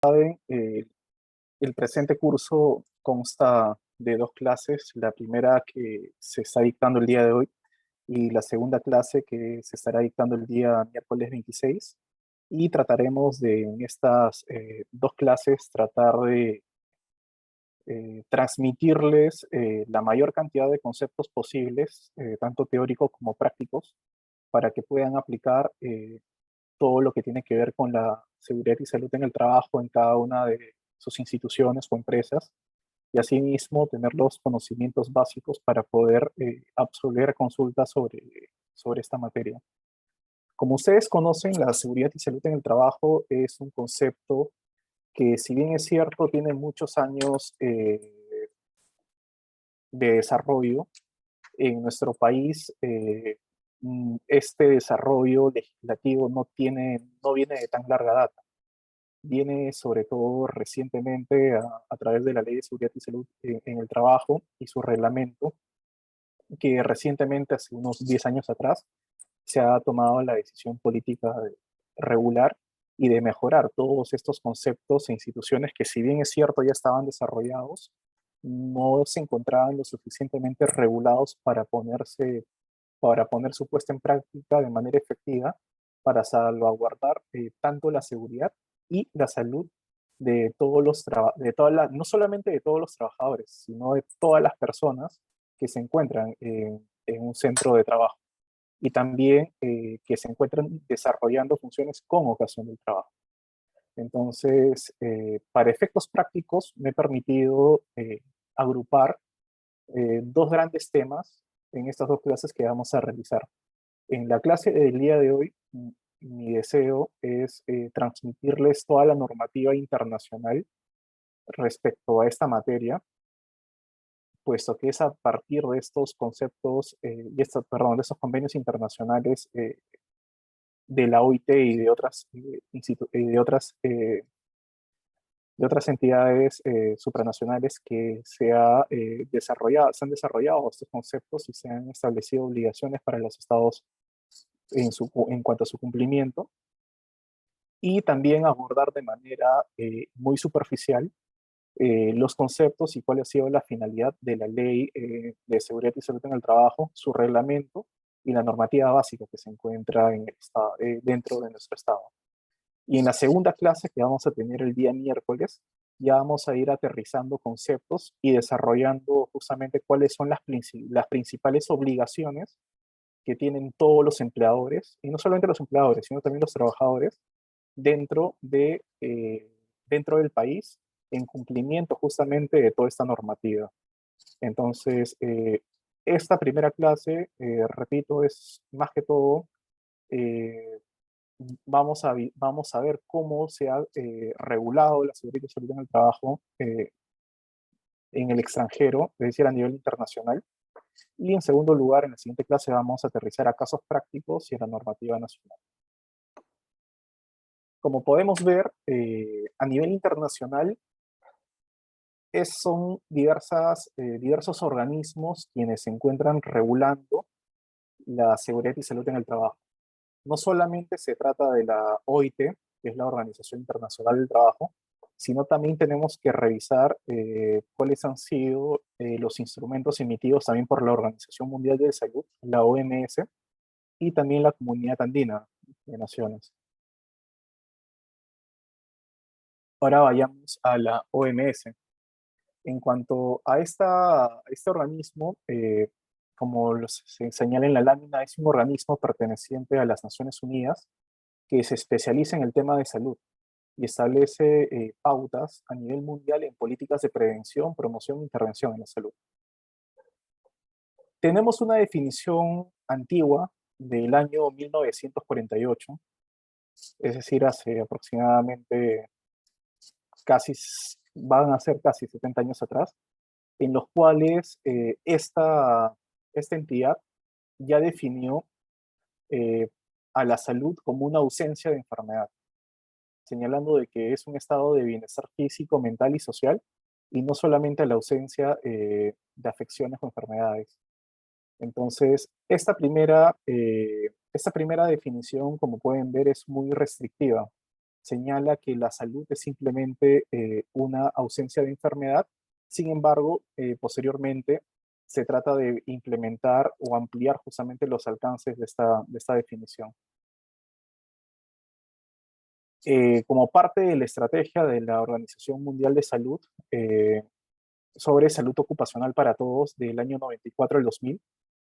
Eh, el presente curso consta de dos clases, la primera que se está dictando el día de hoy y la segunda clase que se estará dictando el día miércoles 26. Y trataremos de, en estas dos clases, tratar de transmitirles la mayor cantidad de conceptos posibles, tanto teóricos como prácticos, para que puedan aplicar todo lo que tiene que ver con la seguridad y salud en el trabajo en cada una de sus instituciones o empresas, y asimismo tener los conocimientos básicos para poder absolver consultas sobre esta materia. Como ustedes conocen, la seguridad y salud en el trabajo es un concepto que, si bien es cierto, tiene muchos años de desarrollo en nuestro país. Este desarrollo legislativo no viene de tan larga data. Viene sobre todo recientemente a través de la Ley de Seguridad y Salud en el Trabajo y su reglamento, que recientemente, hace unos 10 años atrás, se ha tomado la decisión política de regular y de mejorar todos estos conceptos e instituciones que, si bien es cierto ya estaban desarrollados, no se encontraban lo suficientemente regulados para poner su puesta en práctica de manera efectiva, para salvaguardar tanto la seguridad y la salud de todos no solamente de todos los trabajadores, sino de todas las personas que se encuentran en un centro de trabajo, y también que se encuentran desarrollando funciones con ocasión del trabajo. Entonces, para efectos prácticos, me he permitido agrupar dos grandes temas en estas dos clases que vamos a realizar. En la clase del día de hoy, mi deseo es transmitirles toda la normativa internacional respecto a esta materia, puesto que es a partir de estos conceptos de estos convenios internacionales de la OIT y de de otras entidades supranacionales que se han desarrollado estos conceptos y se han establecido obligaciones para los estados en cuanto a su cumplimiento, y también abordar de manera muy superficial los conceptos y cuál ha sido la finalidad de la Ley de Seguridad y Salud en el Trabajo, su reglamento y la normativa básica que se encuentra dentro de nuestro estado. Y en la segunda clase, que vamos a tener el día miércoles, ya vamos a ir aterrizando conceptos y desarrollando justamente cuáles son las principales obligaciones que tienen todos los empleadores, y no solamente los empleadores, sino también los trabajadores, dentro, dentro del país, en cumplimiento justamente de toda esta normativa. Entonces, esta primera clase, repito, es más que todo, eh, vamos a ver cómo se ha regulado la seguridad y salud en el trabajo en el extranjero, es decir, a nivel internacional. Y en segundo lugar, en la siguiente clase vamos a aterrizar a casos prácticos y a la normativa nacional. Como podemos ver, a nivel internacional son diversos organismos quienes se encuentran regulando la seguridad y salud en el trabajo. No solamente se trata de la OIT, que es la Organización Internacional del Trabajo, sino también tenemos que revisar cuáles han sido los instrumentos emitidos también por la Organización Mundial de Salud, la OMS, y también la Comunidad Andina de Naciones. Ahora vayamos a la OMS. En cuanto a este organismo, como se señala en la lámina, es un organismo perteneciente a las Naciones Unidas que se especializa en el tema de salud y establece pautas a nivel mundial en políticas de prevención, promoción e intervención en la salud. Tenemos una definición antigua del año 1948, es decir, hace aproximadamente casi, van a ser casi 70 años atrás, en los cuales esta entidad ya definió eh, a la salud como una ausencia de enfermedad, señalando de que es un estado de bienestar físico, mental y social, y no solamente la ausencia de afecciones o enfermedades. Entonces, esta primera definición, como pueden ver, es muy restrictiva. señala que la salud es simplemente una ausencia de enfermedad. Sin embargo, posteriormente se trata de implementar o ampliar justamente los alcances de esta definición. Como parte de la estrategia de la Organización Mundial de Salud sobre salud ocupacional para todos del año 94 al 2000,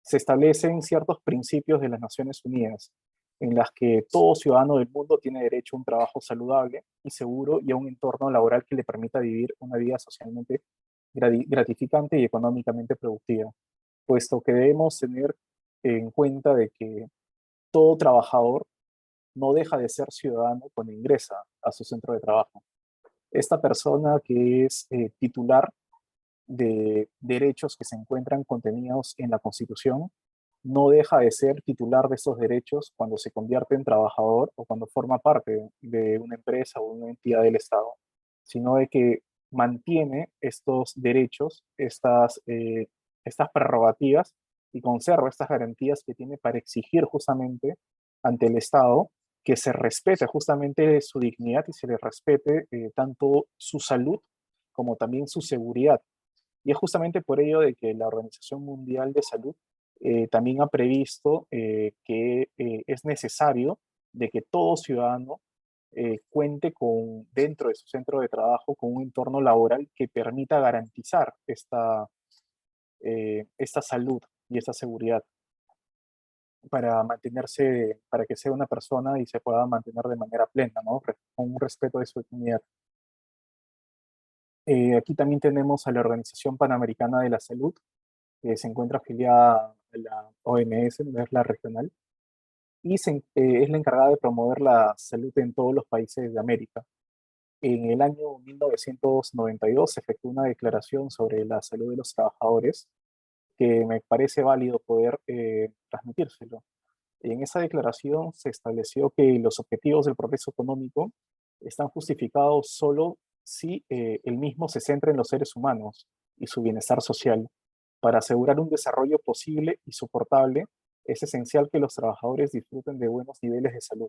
se establecen ciertos principios de las Naciones Unidas en las que todo ciudadano del mundo tiene derecho a un trabajo saludable y seguro y a un entorno laboral que le permita vivir una vida socialmente gratificante y económicamente productiva, puesto que debemos tener en cuenta de que todo trabajador no deja de ser ciudadano cuando ingresa a su centro de trabajo. Esta persona que es titular de derechos que se encuentran contenidos en la Constitución no deja de ser titular de esos derechos cuando se convierte en trabajador o cuando forma parte de una empresa o una entidad del Estado, sino de que mantiene estos derechos, estas prerrogativas y conserva estas garantías que tiene para exigir justamente ante el Estado que se respete justamente su dignidad y se le respete tanto su salud como también su seguridad. Y es justamente por ello de que la Organización Mundial de Salud también ha previsto que es necesario de que todo ciudadano cuente con, dentro de su centro de trabajo, con un entorno laboral que permita garantizar esta salud y esta seguridad para mantenerse, para que sea una persona y se pueda mantener de manera plena, ¿no? Con un respeto de su dignidad. Aquí también tenemos a la Organización Panamericana de la Salud, que se encuentra afiliada a la OMS, es la regional, y es la encargada de promover la salud en todos los países de América. En el año 1992 se efectuó una declaración sobre la salud de los trabajadores que me parece válido poder transmitírselo. En esa declaración se estableció que los objetivos del progreso económico están justificados solo si el mismo se centra en los seres humanos y su bienestar social. Para asegurar un desarrollo posible y soportable, es esencial que los trabajadores disfruten de buenos niveles de salud.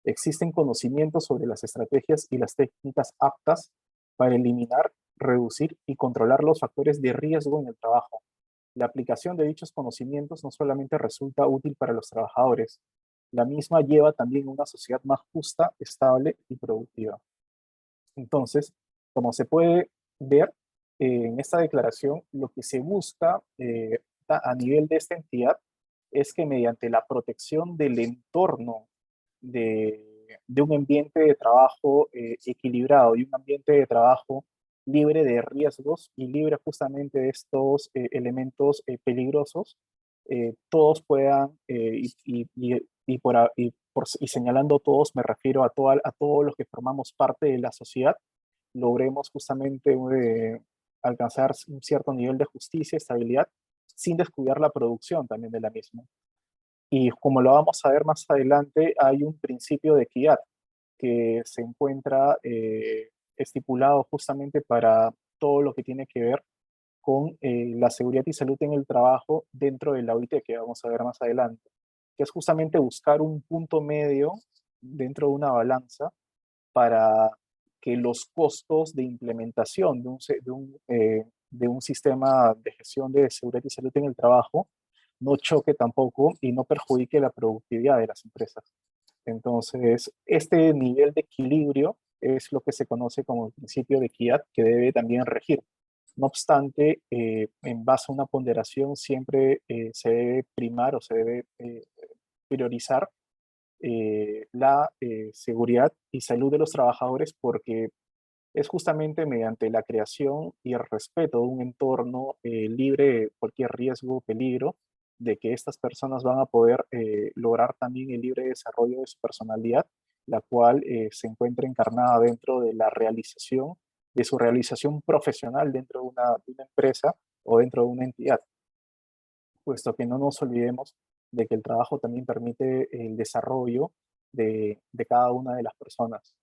Existen conocimientos sobre las estrategias y las técnicas aptas para eliminar, reducir y controlar los factores de riesgo en el trabajo. La aplicación de dichos conocimientos no solamente resulta útil para los trabajadores, la misma lleva también a una sociedad más justa, estable y productiva. Entonces, como se puede ver en esta declaración, lo que se busca a nivel de esta entidad es que mediante la protección del entorno de un ambiente de trabajo equilibrado y un ambiente de trabajo libre de riesgos y libre justamente de estos elementos peligrosos, todos puedan, y señalando todos, me refiero a todos los que formamos parte de la sociedad, logremos justamente alcanzar un cierto nivel de justicia y estabilidad sin descuidar la producción también de la misma. Y como lo vamos a ver más adelante, hay un principio de equidad que se encuentra estipulado justamente para todo lo que tiene que ver con la seguridad y salud en el trabajo dentro de la OIT, que vamos a ver más adelante, que es justamente buscar un punto medio dentro de una balanza para que los costos de implementación de un sistema de gestión de seguridad y salud en el trabajo no choque tampoco y no perjudique la productividad de las empresas. Entonces, este nivel de equilibrio es lo que se conoce como el principio de equidad que debe también regir. No obstante, en base a una ponderación siempre se debe primar o se debe priorizar la seguridad y salud de los trabajadores porque es justamente mediante la creación y el respeto de un entorno libre de cualquier riesgo o peligro de que estas personas van a poder lograr también el libre desarrollo de su personalidad, la cual se encuentra encarnada dentro de la realización, de su realización profesional dentro de una empresa o dentro de una entidad, puesto que no nos olvidemos de que el trabajo también permite el desarrollo de cada una de las personas.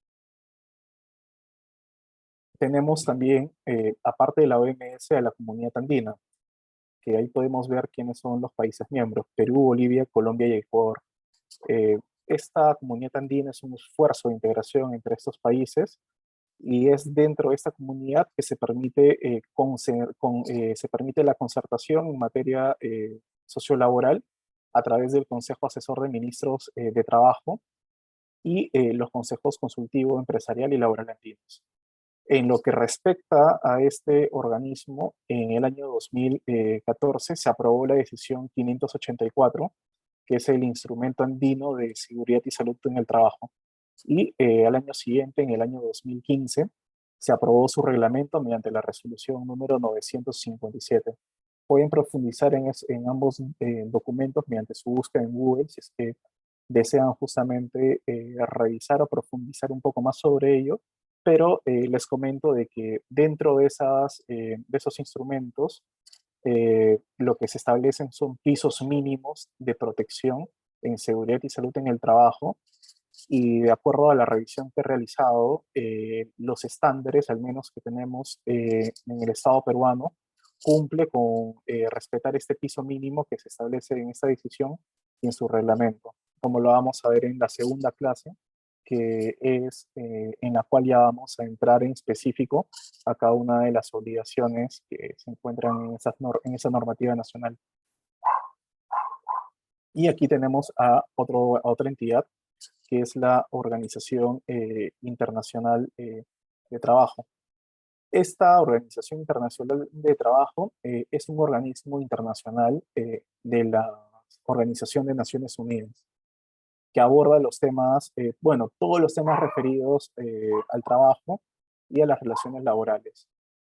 Tenemos también, aparte de la OMS, a la Comunidad Andina, que ahí podemos ver quiénes son los países miembros: Perú, Bolivia, Colombia y Ecuador. Eh, esta comunidad andina es un esfuerzo de integración entre estos países y es dentro de esta comunidad que se permite, se permite la concertación en materia sociolaboral a través del Consejo Asesor de Ministros de Trabajo y los consejos consultivo empresarial y laboral andinos. En lo que respecta a este organismo, en el año 2014 se aprobó la decisión 584, que es el instrumento andino de seguridad y salud en el trabajo. Y al año siguiente, en el año 2015, se aprobó su reglamento mediante la resolución número 957. Pueden profundizar en ambos documentos mediante su búsqueda en Google si es que desean justamente revisar o profundizar un poco más sobre ello, pero les comento de que dentro de esos instrumentos lo que se establecen son pisos mínimos de protección en seguridad y salud en el trabajo y de acuerdo a la revisión que he realizado, los estándares, al menos que tenemos en el Estado peruano, cumple con respetar este piso mínimo que se establece en esta decisión y en su reglamento, como lo vamos a ver en la segunda clase, que es en la cual ya vamos a entrar en específico a cada una de las obligaciones que se encuentran en esa normativa nacional. Y aquí tenemos a otra entidad que es la Organización Internacional de Trabajo. Esta Organización Internacional de Trabajo es un organismo internacional de la Organización de Naciones Unidas que aborda los temas, bueno, todos los temas referidos al trabajo y a las relaciones laborales.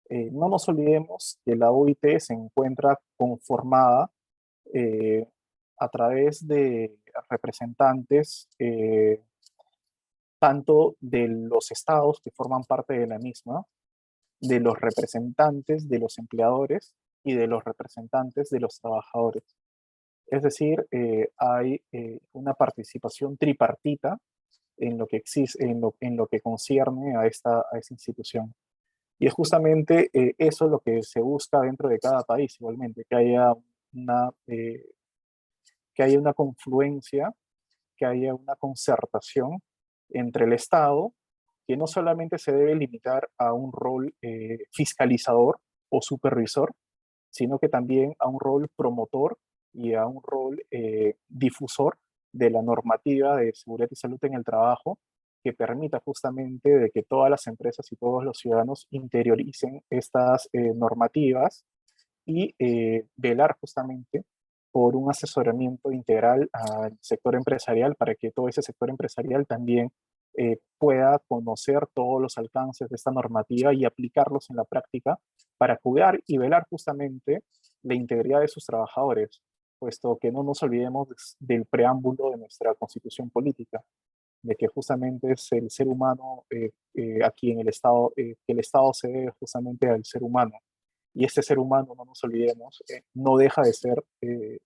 No nos olvidemos que la OIT se encuentra conformada eh, a través de representantes tanto de los estados que forman parte de la misma, de los representantes de los empleadores y de los representantes de los trabajadores. Es decir, hay una participación tripartita en lo que existe, en lo que concierne a esta institución. Y es justamente eso lo que se busca dentro de cada país, igualmente, una, eh, que haya una confluencia, que haya una concertación entre el Estado, que no solamente se debe limitar a un rol fiscalizador o supervisor, sino que también a un rol promotor y a un rol difusor de la normativa de seguridad y salud en el trabajo, que permita justamente de que todas las empresas y todos los ciudadanos interioricen estas normativas y velar justamente por un asesoramiento integral al sector empresarial para que todo ese sector empresarial también pueda conocer todos los alcances de esta normativa y aplicarlos en la práctica para cuidar y velar justamente la integridad de sus trabajadores, puesto que no nos olvidemos del preámbulo de nuestra constitución política, de que justamente es el ser humano aquí en el Estado, que el Estado se debe justamente al ser humano y este ser humano, no nos olvidemos, no deja de ser,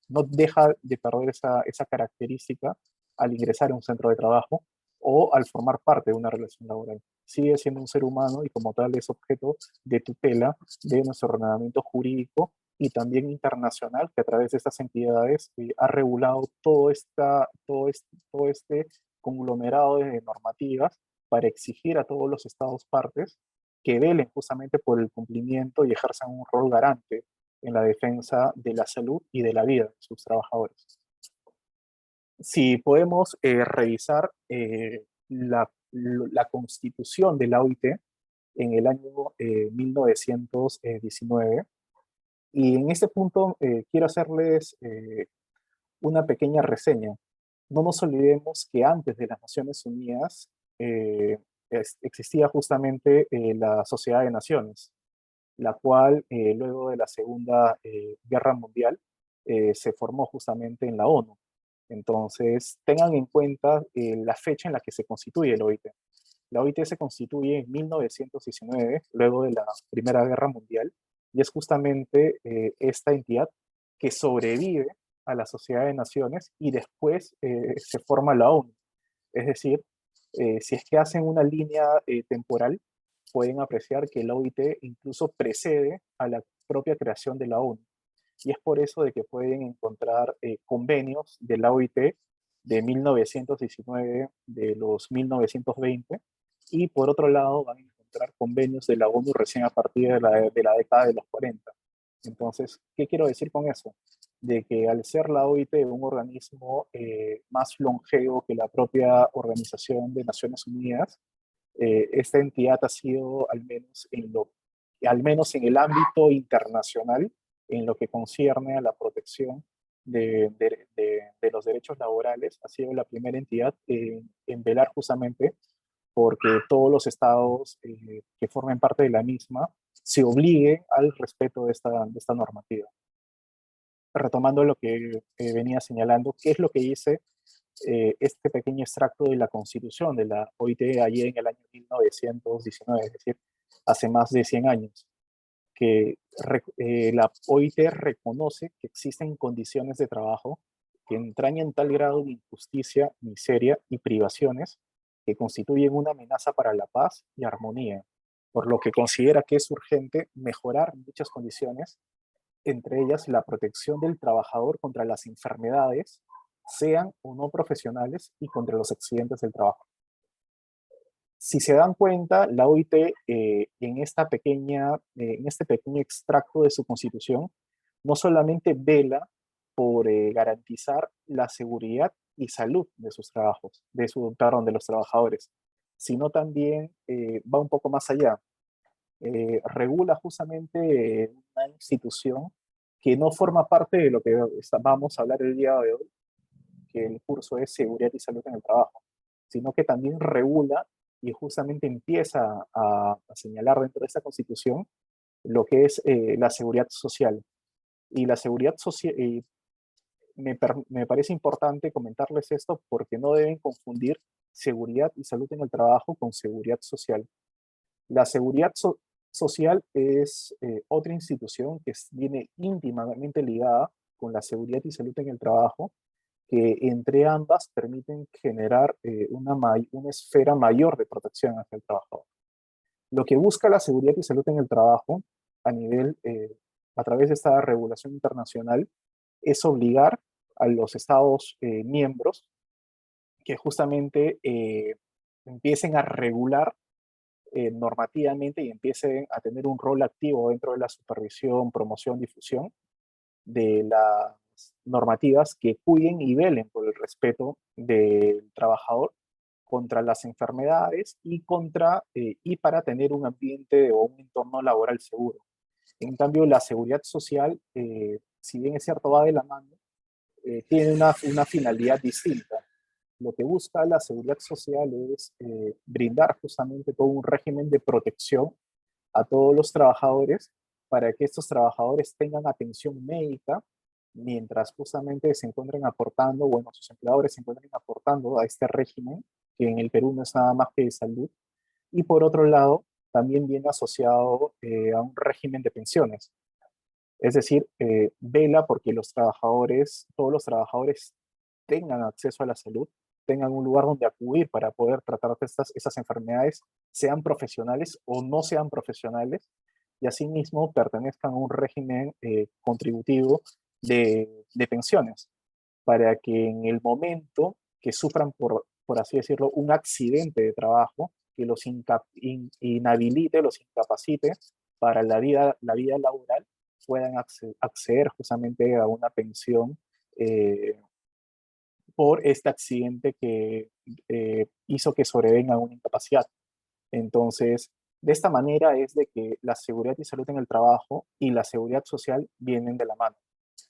no deja de perder esa característica al ingresar a un centro de trabajo o al formar parte de una relación laboral. Sigue siendo un ser humano y como tal es objeto de tutela de nuestro ordenamiento jurídico y también internacional que a través de estas entidades ha regulado todo este conglomerado de normativas para exigir a todos los estados partes que velen justamente por el cumplimiento y ejerzan un rol garante en la defensa de la salud y de la vida de sus trabajadores. Si podemos revisar la constitución de la OIT en el año 1919, y en este punto quiero hacerles una pequeña reseña. No nos olvidemos que antes de las Naciones Unidas existía justamente la Sociedad de Naciones, la cual luego de la Segunda Guerra Mundial se formó justamente en la ONU. Entonces, tengan en cuenta la fecha en la que se constituye la OIT. La OIT se constituye en 1919, luego de la Primera Guerra Mundial, y es justamente esta entidad que sobrevive a la Sociedad de Naciones y después se forma la ONU. Es decir, si es que hacen una línea temporal, pueden apreciar que la OIT incluso precede a la propia creación de la ONU. Y es por eso de que pueden encontrar convenios de la OIT de 1919, de los 1920, y por otro lado van a encontrar convenios de la ONU recién a partir de la década de los 40. Entonces, ¿qué quiero decir con eso? De que al ser la OIT un organismo más longevo que la propia Organización de Naciones Unidas, esta entidad ha sido, al menos en el ámbito internacional, en lo que concierne a la protección de los derechos laborales, ha sido la primera entidad en velar justamente porque todos los estados que formen parte de la misma se obliguen al respeto de esta normativa. Retomando lo que venía señalando, ¿qué es lo que dice este pequeño extracto de la Constitución de la OIT allí en el año 1919, es decir, hace más de 100 años? Que la OIT reconoce que existen condiciones de trabajo que entrañan tal grado de injusticia, miseria y privaciones que constituyen una amenaza para la paz y armonía, por lo que considera que es urgente mejorar dichas condiciones, entre ellas la protección del trabajador contra las enfermedades, sean o no profesionales, y contra los accidentes del trabajo. Si se dan cuenta, la OIT en este pequeño extracto de su constitución no solamente vela por garantizar la seguridad y salud de sus trabajos, de los trabajadores, sino también va un poco más allá. Regula justamente una institución que no forma parte de lo que vamos a hablar el día de hoy, que el curso es Seguridad y Salud en el Trabajo, sino que también regula y justamente empieza a señalar dentro de esta constitución lo que es la seguridad social. Y la seguridad social, me parece importante comentarles esto porque no deben confundir seguridad y salud en el trabajo con seguridad social. La seguridad social es otra institución que viene íntimamente ligada con la seguridad y salud en el trabajo, que entre ambas permiten generar una esfera mayor de protección hacia el trabajador. Lo que busca la seguridad y salud en el trabajo a nivel, a través de esta regulación internacional, es obligar a los estados miembros que justamente empiecen a regular normativamente y empiecen a tener un rol activo dentro de la supervisión, promoción, difusión de las normativas que cuiden y velen por el respeto del trabajador contra las enfermedades y para tener un ambiente o un entorno laboral seguro. En cambio, la seguridad social, si bien es cierto, va de la mano, tiene una finalidad distinta. Lo que busca la seguridad social es brindar justamente todo un régimen de protección a todos los trabajadores para que estos trabajadores tengan atención médica mientras justamente se encuentren aportando, bueno, sus empleadores se encuentren aportando a este régimen, que en el Perú no es nada más que de salud. Y por otro lado, también viene asociado a un régimen de pensiones. Es decir, vela porque todos los trabajadores tengan acceso a la salud, tengan un lugar donde acudir para poder tratar estas enfermedades, sean profesionales o no sean profesionales, y asimismo pertenezcan a un régimen contributivo de pensiones, para que en el momento que sufran, por así decirlo, un accidente de trabajo que los inhabilite, los incapacite para la vida laboral, puedan acceder justamente a una pensión eh, por este accidente que hizo que sobrevenga una incapacidad. Entonces, de esta manera es de que la seguridad y salud en el trabajo y la seguridad social vienen de la mano,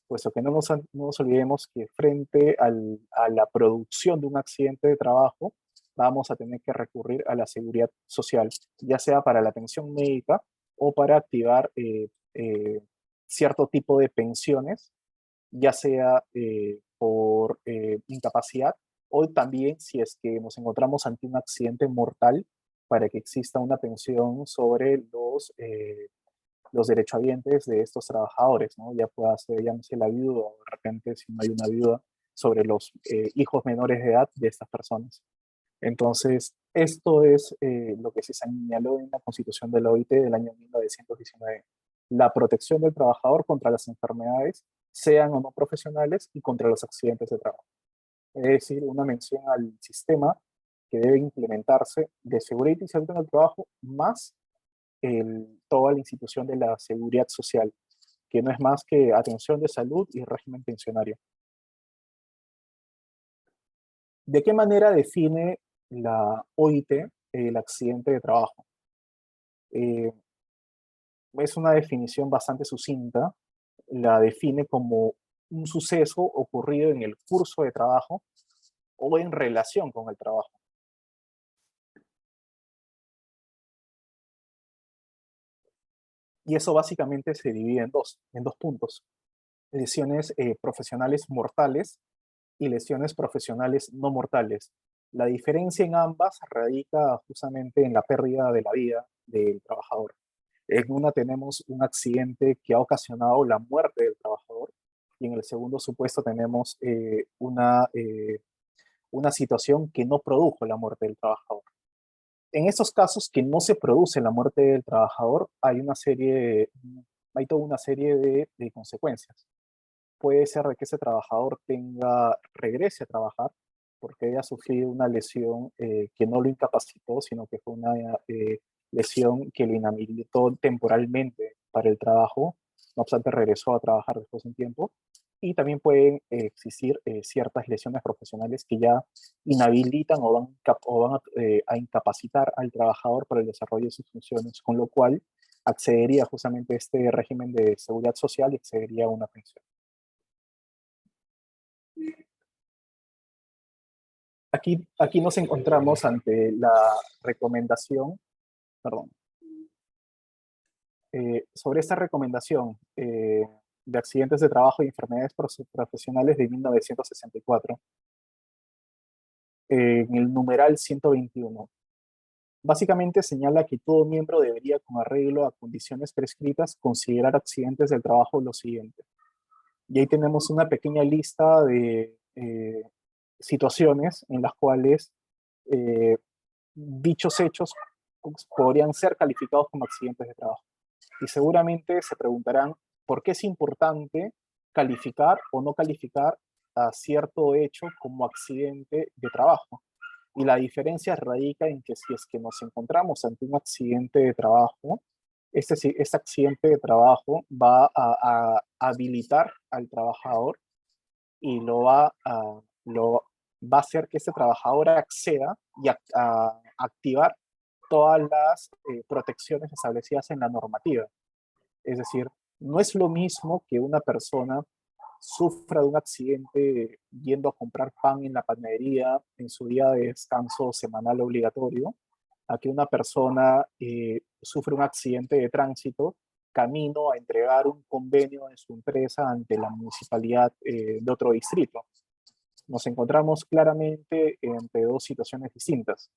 puesto que no nos olvidemos que frente a la producción de un accidente de trabajo, vamos a tener que recurrir a la seguridad social, ya sea para la atención médica o para activar cierto tipo de pensiones, ya sea por incapacidad o también si es que nos encontramos ante un accidente mortal, para que exista una pensión sobre los derechohabientes de estos trabajadores, ¿no? Ya pueda ser, llámese la viuda o de repente, si no hay una viuda, sobre los hijos menores de edad de estas personas. Entonces, esto es lo que se señaló en la Constitución de la OIT del año 1919. La protección del trabajador contra las enfermedades, sean o no profesionales, y contra los accidentes de trabajo. es decir, una mención al sistema que debe implementarse de seguridad y salud en el trabajo, más toda la institución de la seguridad social, que no es más que atención de salud y régimen pensionario. ¿De qué manera define la OIT el accidente de trabajo? Eh, es una definición bastante sucinta, la define como un suceso ocurrido en el curso de trabajo o en relación con el trabajo. Y eso básicamente se divide en dos puntos. Lesiones profesionales mortales y lesiones profesionales no mortales. La diferencia en ambas radica justamente en la pérdida de la vida del trabajador. En una tenemos un accidente que ha ocasionado la muerte del trabajador y en el segundo supuesto tenemos una situación que no produjo la muerte del trabajador. En estos casos que no se produce la muerte del trabajador, hay toda una serie de consecuencias. Puede ser de que ese trabajador regrese a trabajar porque haya sufrido una lesión que no lo incapacitó, sino que fue una lesión que lo inhabilitó temporalmente para el trabajo. No obstante, regresó a trabajar después de un tiempo. Y también pueden existir ciertas lesiones profesionales que ya inhabilitan o van a incapacitar al trabajador para el desarrollo de sus funciones, con lo cual accedería justamente a este régimen de seguridad social y accedería a una pensión. Aquí nos encontramos ante la recomendación, perdón, sobre esta recomendación de accidentes de trabajo y enfermedades profesionales de 1964, en el numeral 121. Básicamente señala que todo miembro debería, con arreglo a condiciones prescritas, considerar accidentes del trabajo lo siguiente. Y ahí tenemos una pequeña lista de situaciones en las cuales eh, dichos hechos podrían ser calificados como accidentes de trabajo. Y seguramente se preguntarán por qué es importante calificar o no calificar a cierto hecho como accidente de trabajo. Y la diferencia radica en que si es que nos encontramos ante un accidente de trabajo, este accidente de trabajo va a habilitar al trabajador y lo va a hacer que este trabajador acceda y a activar todas las protecciones establecidas en la normativa. Es decir, no es lo mismo que una persona sufra de un accidente yendo a comprar pan en la panadería en su día de descanso semanal obligatorio, a que una persona sufre un accidente de tránsito camino a entregar un convenio de su empresa ante la municipalidad de otro distrito. Nos encontramos claramente entre dos situaciones distintas.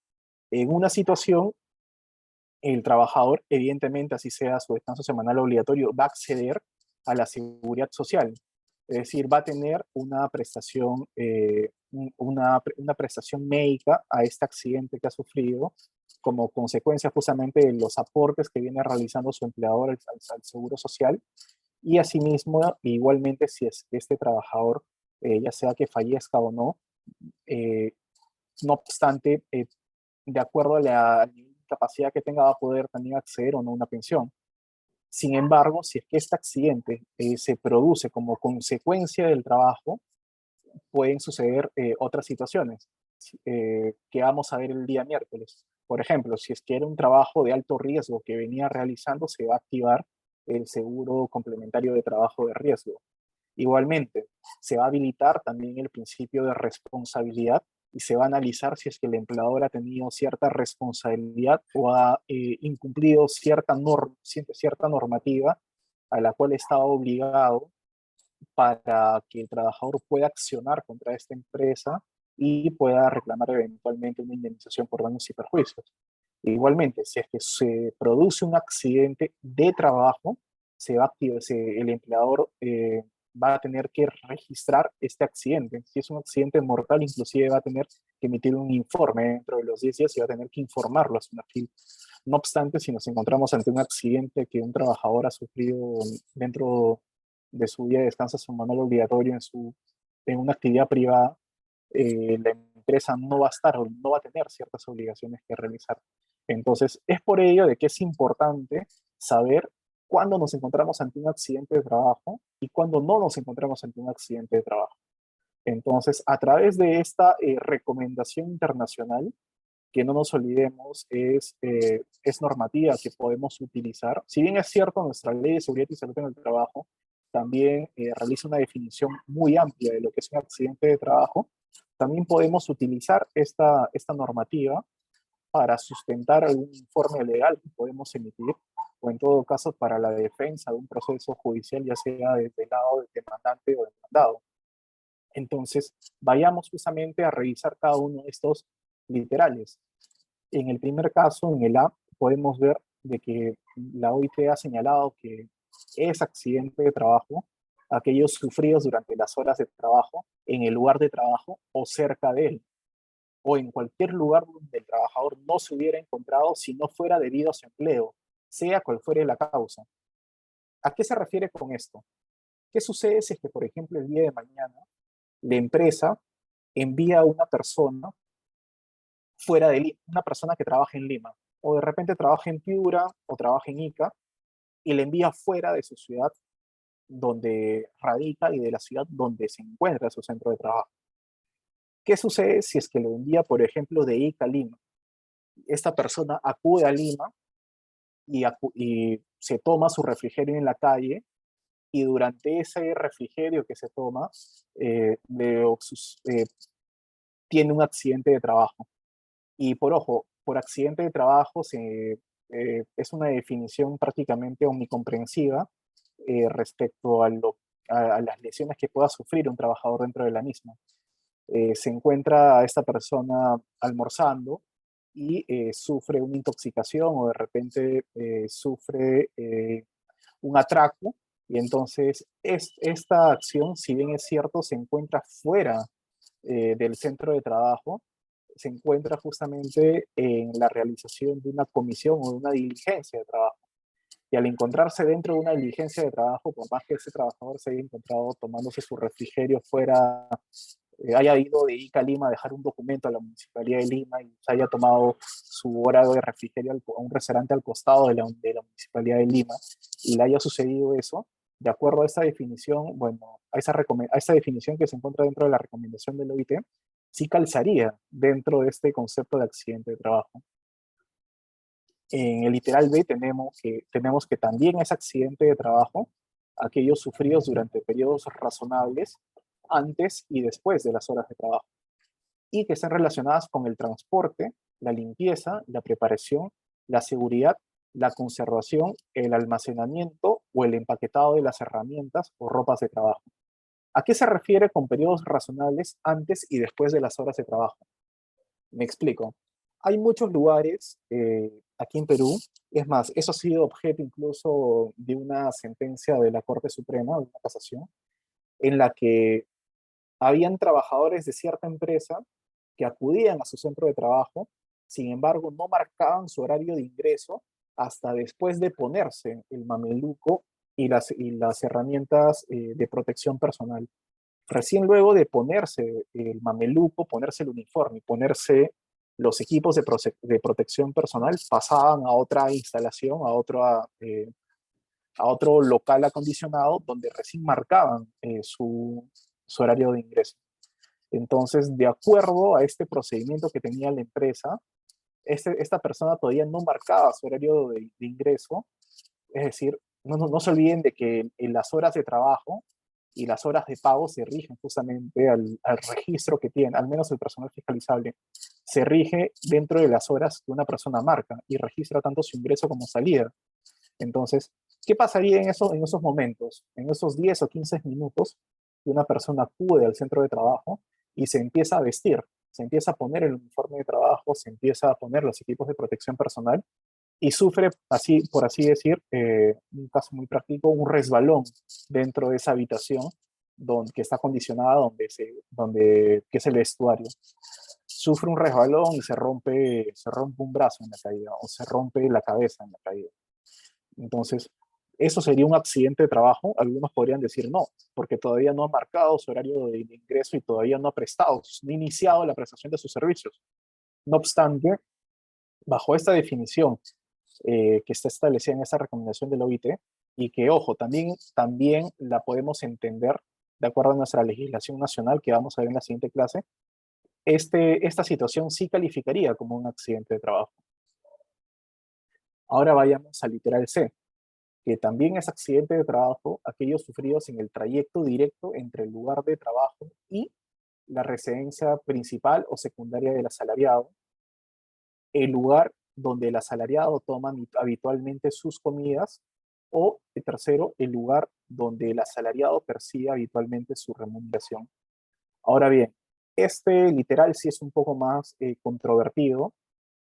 En una situación, el trabajador, evidentemente, así sea su descanso semanal obligatorio, va a acceder a la seguridad social. Es decir, va a tener una prestación médica a este accidente que ha sufrido como consecuencia justamente de los aportes que viene realizando su empleador al seguro social. Y asimismo, igualmente, si es que este trabajador, ya sea que fallezca o no, eh, no obstante, de acuerdo a la capacidad que tenga, va a poder también acceder o no a una pensión. Sin embargo, si es que este accidente se produce como consecuencia del trabajo, pueden suceder otras situaciones que vamos a ver el día miércoles. Por ejemplo, si es que era un trabajo de alto riesgo que venía realizando, se va a activar el seguro complementario de trabajo de riesgo. Igualmente, se va a habilitar también el principio de responsabilidad y se va a analizar si es que el empleador ha tenido cierta responsabilidad o ha incumplido cierta normativa a la cual estaba obligado para que el trabajador pueda accionar contra esta empresa y pueda reclamar eventualmente una indemnización por daños y perjuicios. Igualmente, si es que se produce un accidente de trabajo, se va a activar, el empleador va a tener que registrar este accidente. Si es un accidente mortal, inclusive va a tener que emitir un informe dentro de los 10 días y va a tener que informarlo a SUNAFIL. No obstante, si nos encontramos ante un accidente que un trabajador ha sufrido dentro de su día de descanso semanal obligatorio en una actividad privada, la empresa no va a estar o no va a tener ciertas obligaciones que realizar. Entonces, es por ello de que es importante saber cuándo nos encontramos ante un accidente de trabajo y cuándo no nos encontramos ante un accidente de trabajo. Entonces, a través de esta recomendación internacional, que no nos olvidemos, es normativa que podemos utilizar. Si bien es cierto, nuestra ley de seguridad y salud en el trabajo también realiza una definición muy amplia de lo que es un accidente de trabajo, también podemos utilizar esta normativa para sustentar algún informe legal que podemos emitir, o en todo caso para la defensa de un proceso judicial, ya sea desde el lado del demandante o demandado. Entonces, vayamos justamente a revisar cada uno de estos literales. En el primer caso, en el A, podemos ver de que la OIT ha señalado que es accidente de trabajo aquellos sufridos durante las horas de trabajo en el lugar de trabajo o cerca de él, o en cualquier lugar donde el trabajador no se hubiera encontrado si no fuera debido a su empleo, sea cual fuere la causa. ¿A qué se refiere con esto? ¿Qué sucede si es que, por ejemplo, el día de mañana la empresa envía a una persona fuera de Lima, una persona que trabaja en Lima, o de repente trabaja en Piura o trabaja en Ica, y le envía fuera de su ciudad donde radica y de la ciudad donde se encuentra su centro de trabajo? ¿Qué sucede si es que lo envía, por ejemplo, de Ica a Lima? Esta persona acude a Lima y se toma su refrigerio en la calle, y durante ese refrigerio que se toma, tiene un accidente de trabajo. Y por ojo, por accidente de trabajo es una definición prácticamente omnicomprensiva respecto a las lesiones que pueda sufrir un trabajador dentro de la misma. Se encuentra a esta persona almorzando y sufre una intoxicación, o de repente sufre un atraco, y entonces esta acción, si bien es cierto, se encuentra fuera del centro de trabajo, se encuentra justamente en la realización de una comisión o de una diligencia de trabajo. Y al encontrarse dentro de una diligencia de trabajo, por más que ese trabajador se haya encontrado tomándose su refrigerio fuera, haya ido de Ica a Lima a dejar un documento a la Municipalidad de Lima y se haya tomado su hora de refrigerio a un restaurante al costado de la Municipalidad de Lima, y le haya sucedido eso, de acuerdo a esta definición, bueno, a esa definición que se encuentra dentro de la recomendación del OIT, sí calzaría dentro de este concepto de accidente de trabajo. En el literal B tenemos que también es accidente de trabajo aquellos sufridos durante periodos razonables antes y después de las horas de trabajo, y que estén relacionadas con el transporte, la limpieza, la preparación, la seguridad, la conservación, el almacenamiento o el empaquetado de las herramientas o ropas de trabajo. ¿A qué se refiere con periodos razonables antes y después de las horas de trabajo? Me explico. Hay muchos lugares aquí en Perú, es más, eso ha sido objeto incluso de una sentencia de la Corte Suprema, de una casación, en la que habían trabajadores de cierta empresa que acudían a su centro de trabajo, sin embargo, no marcaban su horario de ingreso hasta después de ponerse el mameluco y las herramientas de protección personal. Recién luego de ponerse el mameluco, ponerse el uniforme y ponerse los equipos de protección personal, pasaban a otra instalación, a otro local acondicionado donde recién marcaban su horario de ingreso. Entonces, de acuerdo a este procedimiento que tenía la empresa, esta persona todavía no marcaba su horario de ingreso. Es decir, no se olviden de que en las horas de trabajo y las horas de pago se rigen justamente al registro que tiene, al menos el personal fiscalizable, se rige dentro de las horas que una persona marca y registra tanto su ingreso como salida. Entonces, ¿qué pasaría en esos momentos? En esos 10 o 15 minutos que una persona acude al centro de trabajo y se empieza a vestir, se empieza a poner el uniforme de trabajo, se empieza a poner los equipos de protección personal y sufre, así, por así decir, un caso muy práctico, un resbalón dentro de esa habitación que está condicionada que es el vestuario. Sufre un resbalón y se rompe un brazo en la caída, o se rompe la cabeza en la caída. Entonces, ¿Eso sería un accidente de trabajo? Algunos podrían decir no, porque todavía no ha marcado su horario de ingreso y todavía no ha prestado, no ha iniciado la prestación de sus servicios. No obstante, bajo esta definición que está establecida en esa recomendación de la OIT, y que, ojo, también la podemos entender de acuerdo a nuestra legislación nacional que vamos a ver en la siguiente clase, esta situación sí calificaría como un accidente de trabajo. Ahora vayamos al literal C, que también es accidente de trabajo aquellos sufridos en el trayecto directo entre el lugar de trabajo y la residencia principal o secundaria del asalariado, el lugar donde el asalariado toma habitualmente sus comidas, o, el tercero, el lugar donde el asalariado percibe habitualmente su remuneración. Ahora bien, este literal sí es un poco más controvertido.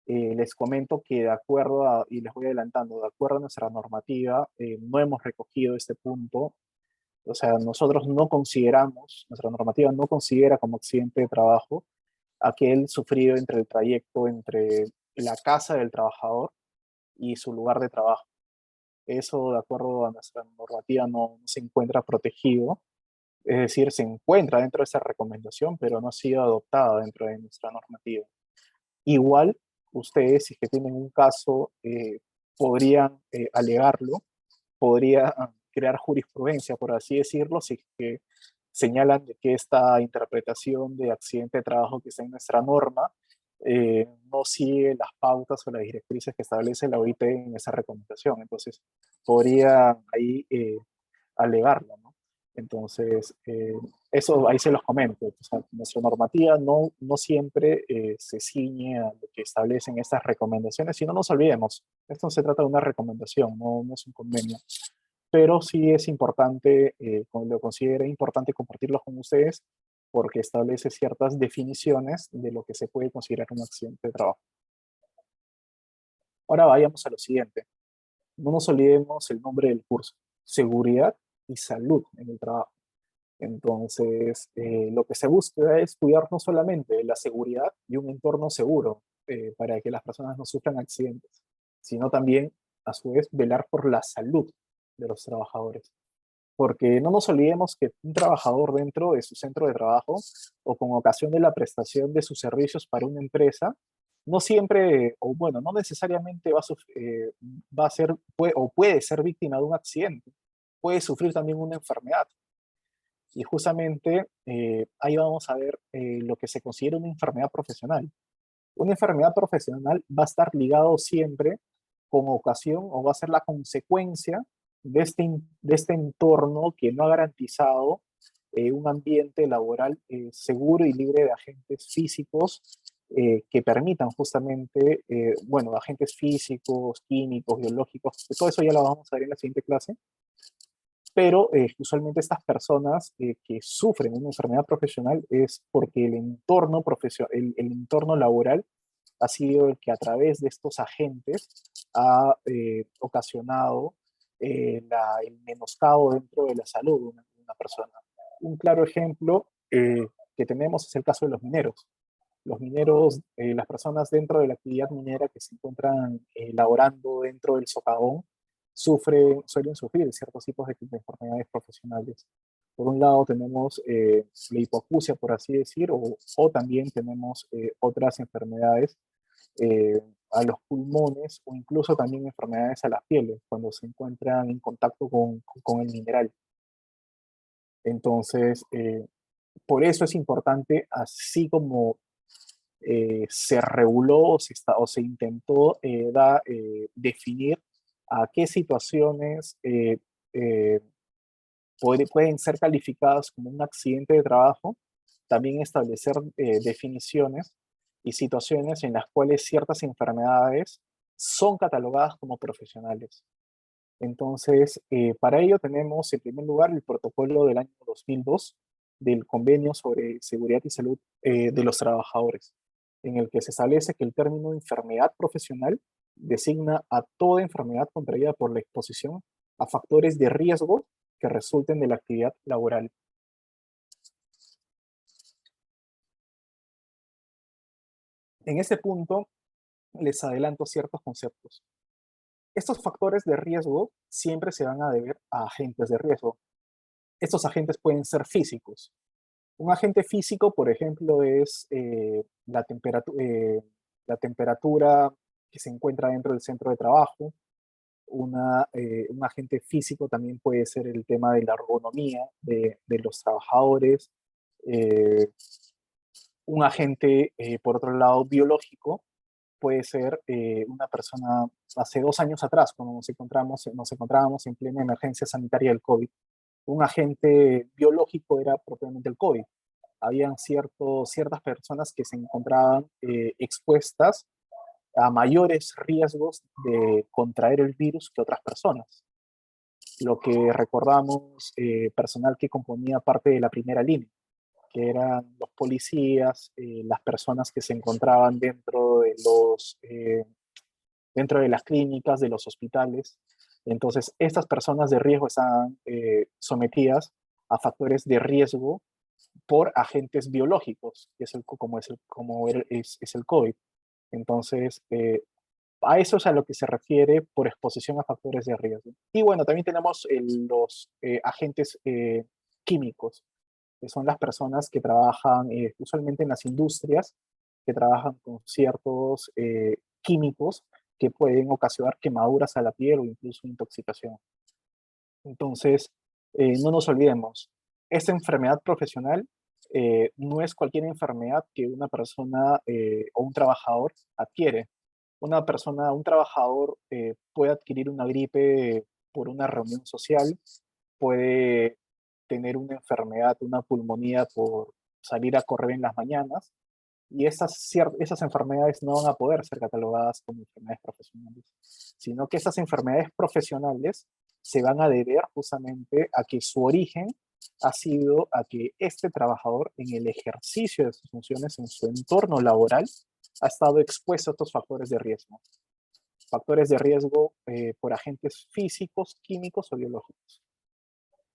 Les comento que de acuerdo y les voy adelantando, de acuerdo a nuestra normativa, no hemos recogido este punto. O sea, nosotros no consideramos, nuestra normativa no considera como accidente de trabajo aquel sufrido entre el trayecto entre la casa del trabajador y su lugar de trabajo. Eso, de acuerdo a nuestra normativa, no se encuentra protegido. Es decir, se encuentra dentro de esa recomendación, pero no ha sido adoptada dentro de nuestra normativa. Igual, ustedes, si es que tienen un caso, podrían alegarlo, podría crear jurisprudencia, por así decirlo, si es que señalan de que esta interpretación de accidente de trabajo que está en nuestra norma no sigue las pautas o las directrices que establece la OIT en esa recomendación. Entonces, podría ahí alegarlo, ¿no? Entonces, eso ahí se los comento. O sea, nuestra normativa no siempre se ciñe a lo que establecen estas recomendaciones, y no nos olvidemos, esto se trata de una recomendación, no es un convenio, pero sí es importante, lo considero importante compartirlo con ustedes porque establece ciertas definiciones de lo que se puede considerar un accidente de trabajo. Ahora vayamos a lo siguiente. No nos olvidemos el nombre del curso: seguridad y salud en el trabajo. Entonces, lo que se busca es cuidar no solamente la seguridad y un entorno seguro para que las personas no sufran accidentes, sino también, a su vez, velar por la salud de los trabajadores. Porque no nos olvidemos que un trabajador dentro de su centro de trabajo o con ocasión de la prestación de sus servicios para una empresa, no siempre, o bueno, no necesariamente va a ser o puede ser víctima de un accidente, puede sufrir también una enfermedad. Y justamente ahí vamos a ver lo que se considera una enfermedad profesional. Una enfermedad profesional va a estar ligado siempre con ocasión o va a ser la consecuencia de este entorno que no ha garantizado un ambiente laboral seguro y libre de agentes físicos que permitan justamente, bueno, agentes físicos, químicos, biológicos, todo eso ya lo vamos a ver en la siguiente clase, pero usualmente estas personas que sufren una enfermedad profesional es porque el entorno laboral ha sido el que a través de estos agentes ha ocasionado el menoscabo dentro de la salud de una persona. Un claro ejemplo que tenemos es el caso de los mineros. Los mineros, las personas dentro de la actividad minera que se encuentran laborando dentro del socavón, suelen sufrir ciertos tipos de enfermedades profesionales. Por un lado tenemos la hipoacusia, por así decir, o también tenemos otras enfermedades eh, a los pulmones, o incluso también enfermedades a las pieles cuando se encuentran en contacto con el mineral. Entonces, por eso es importante, así como se reguló o se intentó definir a qué situaciones eh, pueden ser calificadas como un accidente de trabajo, también establecer definiciones y situaciones en las cuales ciertas enfermedades son catalogadas como profesionales. Entonces, para ello tenemos en primer lugar el protocolo del año 2002 del Convenio sobre Seguridad y Salud de los Trabajadores, en el que se establece que el término enfermedad profesional designa a toda enfermedad contraída por la exposición a factores de riesgo que resulten de la actividad laboral. En este punto les adelanto ciertos conceptos. Estos factores de riesgo siempre se van a deber a agentes de riesgo. Estos agentes pueden ser físicos. Un agente físico, por ejemplo, es la temperatura que se encuentra dentro del centro de trabajo. Un agente físico también puede ser el tema de la ergonomía de los trabajadores. Eh, un agente, por otro lado, biológico, puede ser una persona, hace 2 años atrás, cuando nos encontrábamos en plena emergencia sanitaria del COVID, un agente biológico era propiamente el COVID. Habían ciertas personas que se encontraban expuestas a mayores riesgos de contraer el virus que otras personas. Lo que recordamos, personal que componía parte de la primera línea, que eran los policías, las personas que se encontraban dentro de las clínicas, de los hospitales. Entonces, estas personas de riesgo están sometidas a factores de riesgo por agentes biológicos, que es es el COVID. Entonces, a eso es a lo que se refiere por exposición a factores de riesgo. Y bueno, también tenemos los agentes químicos, que son las personas que trabajan usualmente en las industrias, que trabajan con ciertos químicos que pueden ocasionar quemaduras a la piel o incluso intoxicación. Entonces, no nos olvidemos, esta enfermedad profesional no es cualquier enfermedad que una persona o un trabajador adquiere. Un trabajador puede adquirir una gripe por una reunión social, puede tener una enfermedad, una pulmonía por salir a correr en las mañanas, y esas enfermedades no van a poder ser catalogadas como enfermedades profesionales, sino que esas enfermedades profesionales se van a deber justamente a que su origen ha sido a que este trabajador en el ejercicio de sus funciones en su entorno laboral ha estado expuesto a estos factores de riesgo. Factores de riesgo por agentes físicos, químicos o biológicos.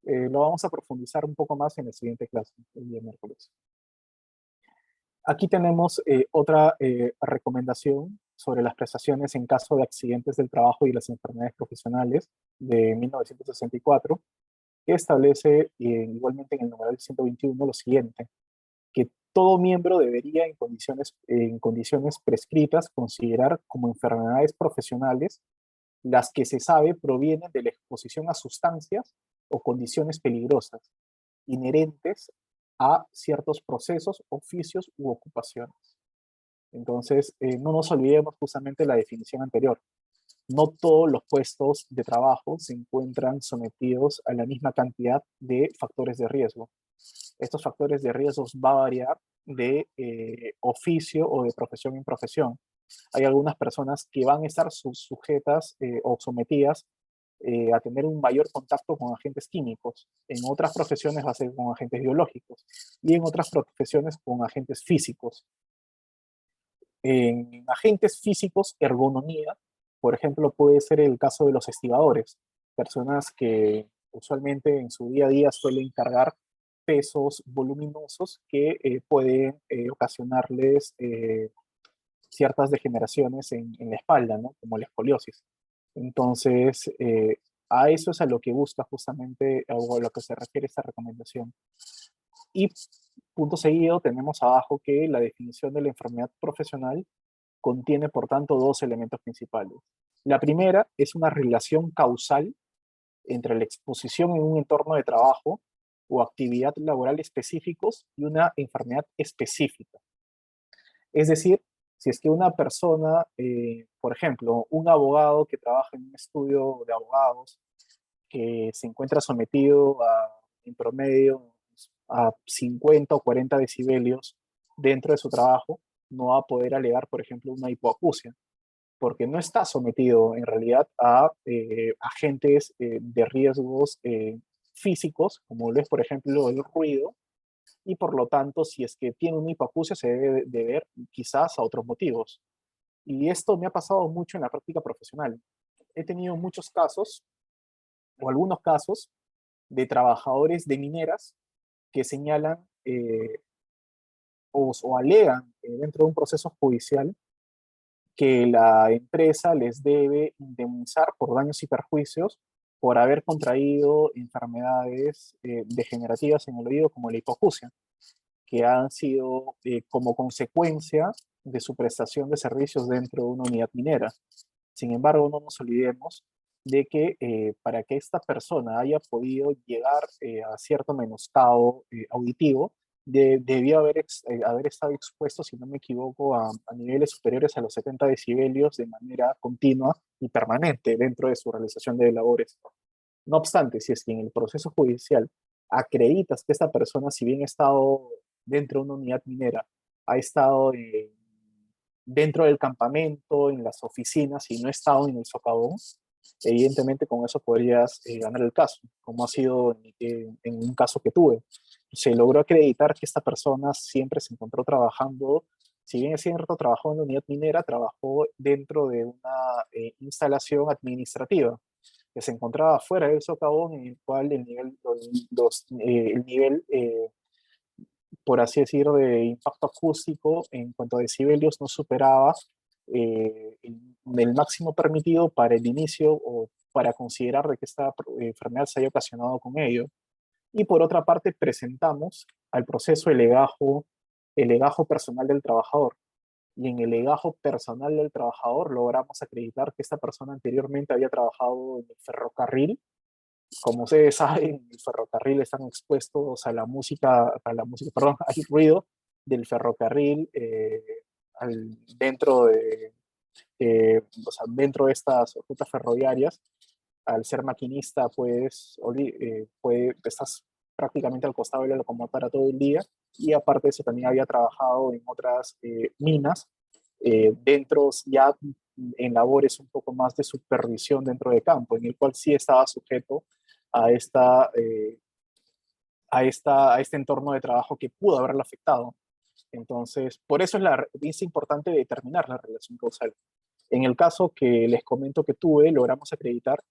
Lo vamos a profundizar un poco más en la siguiente clase, el día miércoles. Aquí tenemos otra recomendación sobre las prestaciones en caso de accidentes del trabajo y las enfermedades profesionales de 1964, que establece igualmente en el numeral 121 lo siguiente, que todo miembro debería en condiciones prescritas considerar como enfermedades profesionales las que se sabe provienen de la exposición a sustancias o condiciones peligrosas inherentes a ciertos procesos, oficios u ocupaciones. Entonces, no nos olvidemos justamente la definición anterior. No todos los puestos de trabajo se encuentran sometidos a la misma cantidad de factores de riesgo. Estos factores de riesgo va a variar de oficio o de profesión en profesión. Hay algunas personas que van a estar sujetas o sometidas a tener un mayor contacto con agentes químicos. En otras profesiones va a ser con agentes biológicos y en otras profesiones con agentes físicos. En agentes físicos, ergonomía, por ejemplo, puede ser el caso de los estibadores, personas que usualmente en su día a día suelen cargar pesos voluminosos que pueden ocasionarles ciertas degeneraciones en la espalda, ¿no? Como la escoliosis. Entonces, a eso es a lo que busca justamente, o a lo que se refiere esta recomendación. Y punto seguido, tenemos abajo que la definición de la enfermedad profesional contiene, por tanto, dos elementos principales. La primera es una relación causal entre la exposición en un entorno de trabajo o actividad laboral específicos y una enfermedad específica. Es decir, si es que una persona, por ejemplo, un abogado que trabaja en un estudio de abogados, que se encuentra sometido en promedio a 50 o 40 decibelios dentro de su trabajo, no va a poder alegar, por ejemplo, una hipoacusia, porque no está sometido en realidad a agentes de riesgos físicos, como lo es, por ejemplo, el ruido, y por lo tanto, si es que tiene una hipoacusia, se debe deber quizás a otros motivos. Y esto me ha pasado mucho en la práctica profesional. He tenido muchos casos, o algunos casos, de trabajadores de mineras que señalan o alegan dentro de un proceso judicial que la empresa les debe indemnizar por daños y perjuicios por haber contraído enfermedades degenerativas en el oído como la hipoacusia, que han sido como consecuencia de su prestación de servicios dentro de una unidad minera. Sin embargo, no nos olvidemos de que para que esta persona haya podido llegar a cierto menoscabo auditivo, debió haber estado expuesto, si no me equivoco, a niveles superiores a los 70 decibelios de manera continua y permanente dentro de su realización de labores. No obstante, si es que en el proceso judicial acreditas que esta persona, si bien ha estado dentro de una unidad minera, ha estado dentro del campamento, en las oficinas y no ha estado en el socavón, evidentemente con eso podrías ganar el caso, como ha sido en un caso que tuve. Se logró acreditar que esta persona siempre se encontró trabajando, si bien es cierto, trabajó en la unidad minera, trabajó dentro de una instalación administrativa que se encontraba fuera del socavón, en el cual el nivel por así decir, de impacto acústico en cuanto a decibelios no superaba el máximo permitido para el inicio o para considerar de que esta enfermedad se haya ocasionado con ello. Y por otra parte, presentamos al proceso el legajo personal del trabajador. Y en el legajo personal del trabajador logramos acreditar que esta persona anteriormente había trabajado en el ferrocarril. Como ustedes saben, el ferrocarril están expuestos perdón, al ruido del ferrocarril dentro dentro de estas rutas ferroviarias. Al ser maquinista, estás prácticamente al costado de la locomotora todo el día, y aparte de eso también había trabajado en otras minas, dentro ya en labores un poco más de supervisión dentro de campo, en el cual sí estaba sujeto a, a este entorno de trabajo que pudo haberlo afectado. Entonces, por eso es importante determinar la relación causal. En el caso que les comento que tuve, logramos acreditar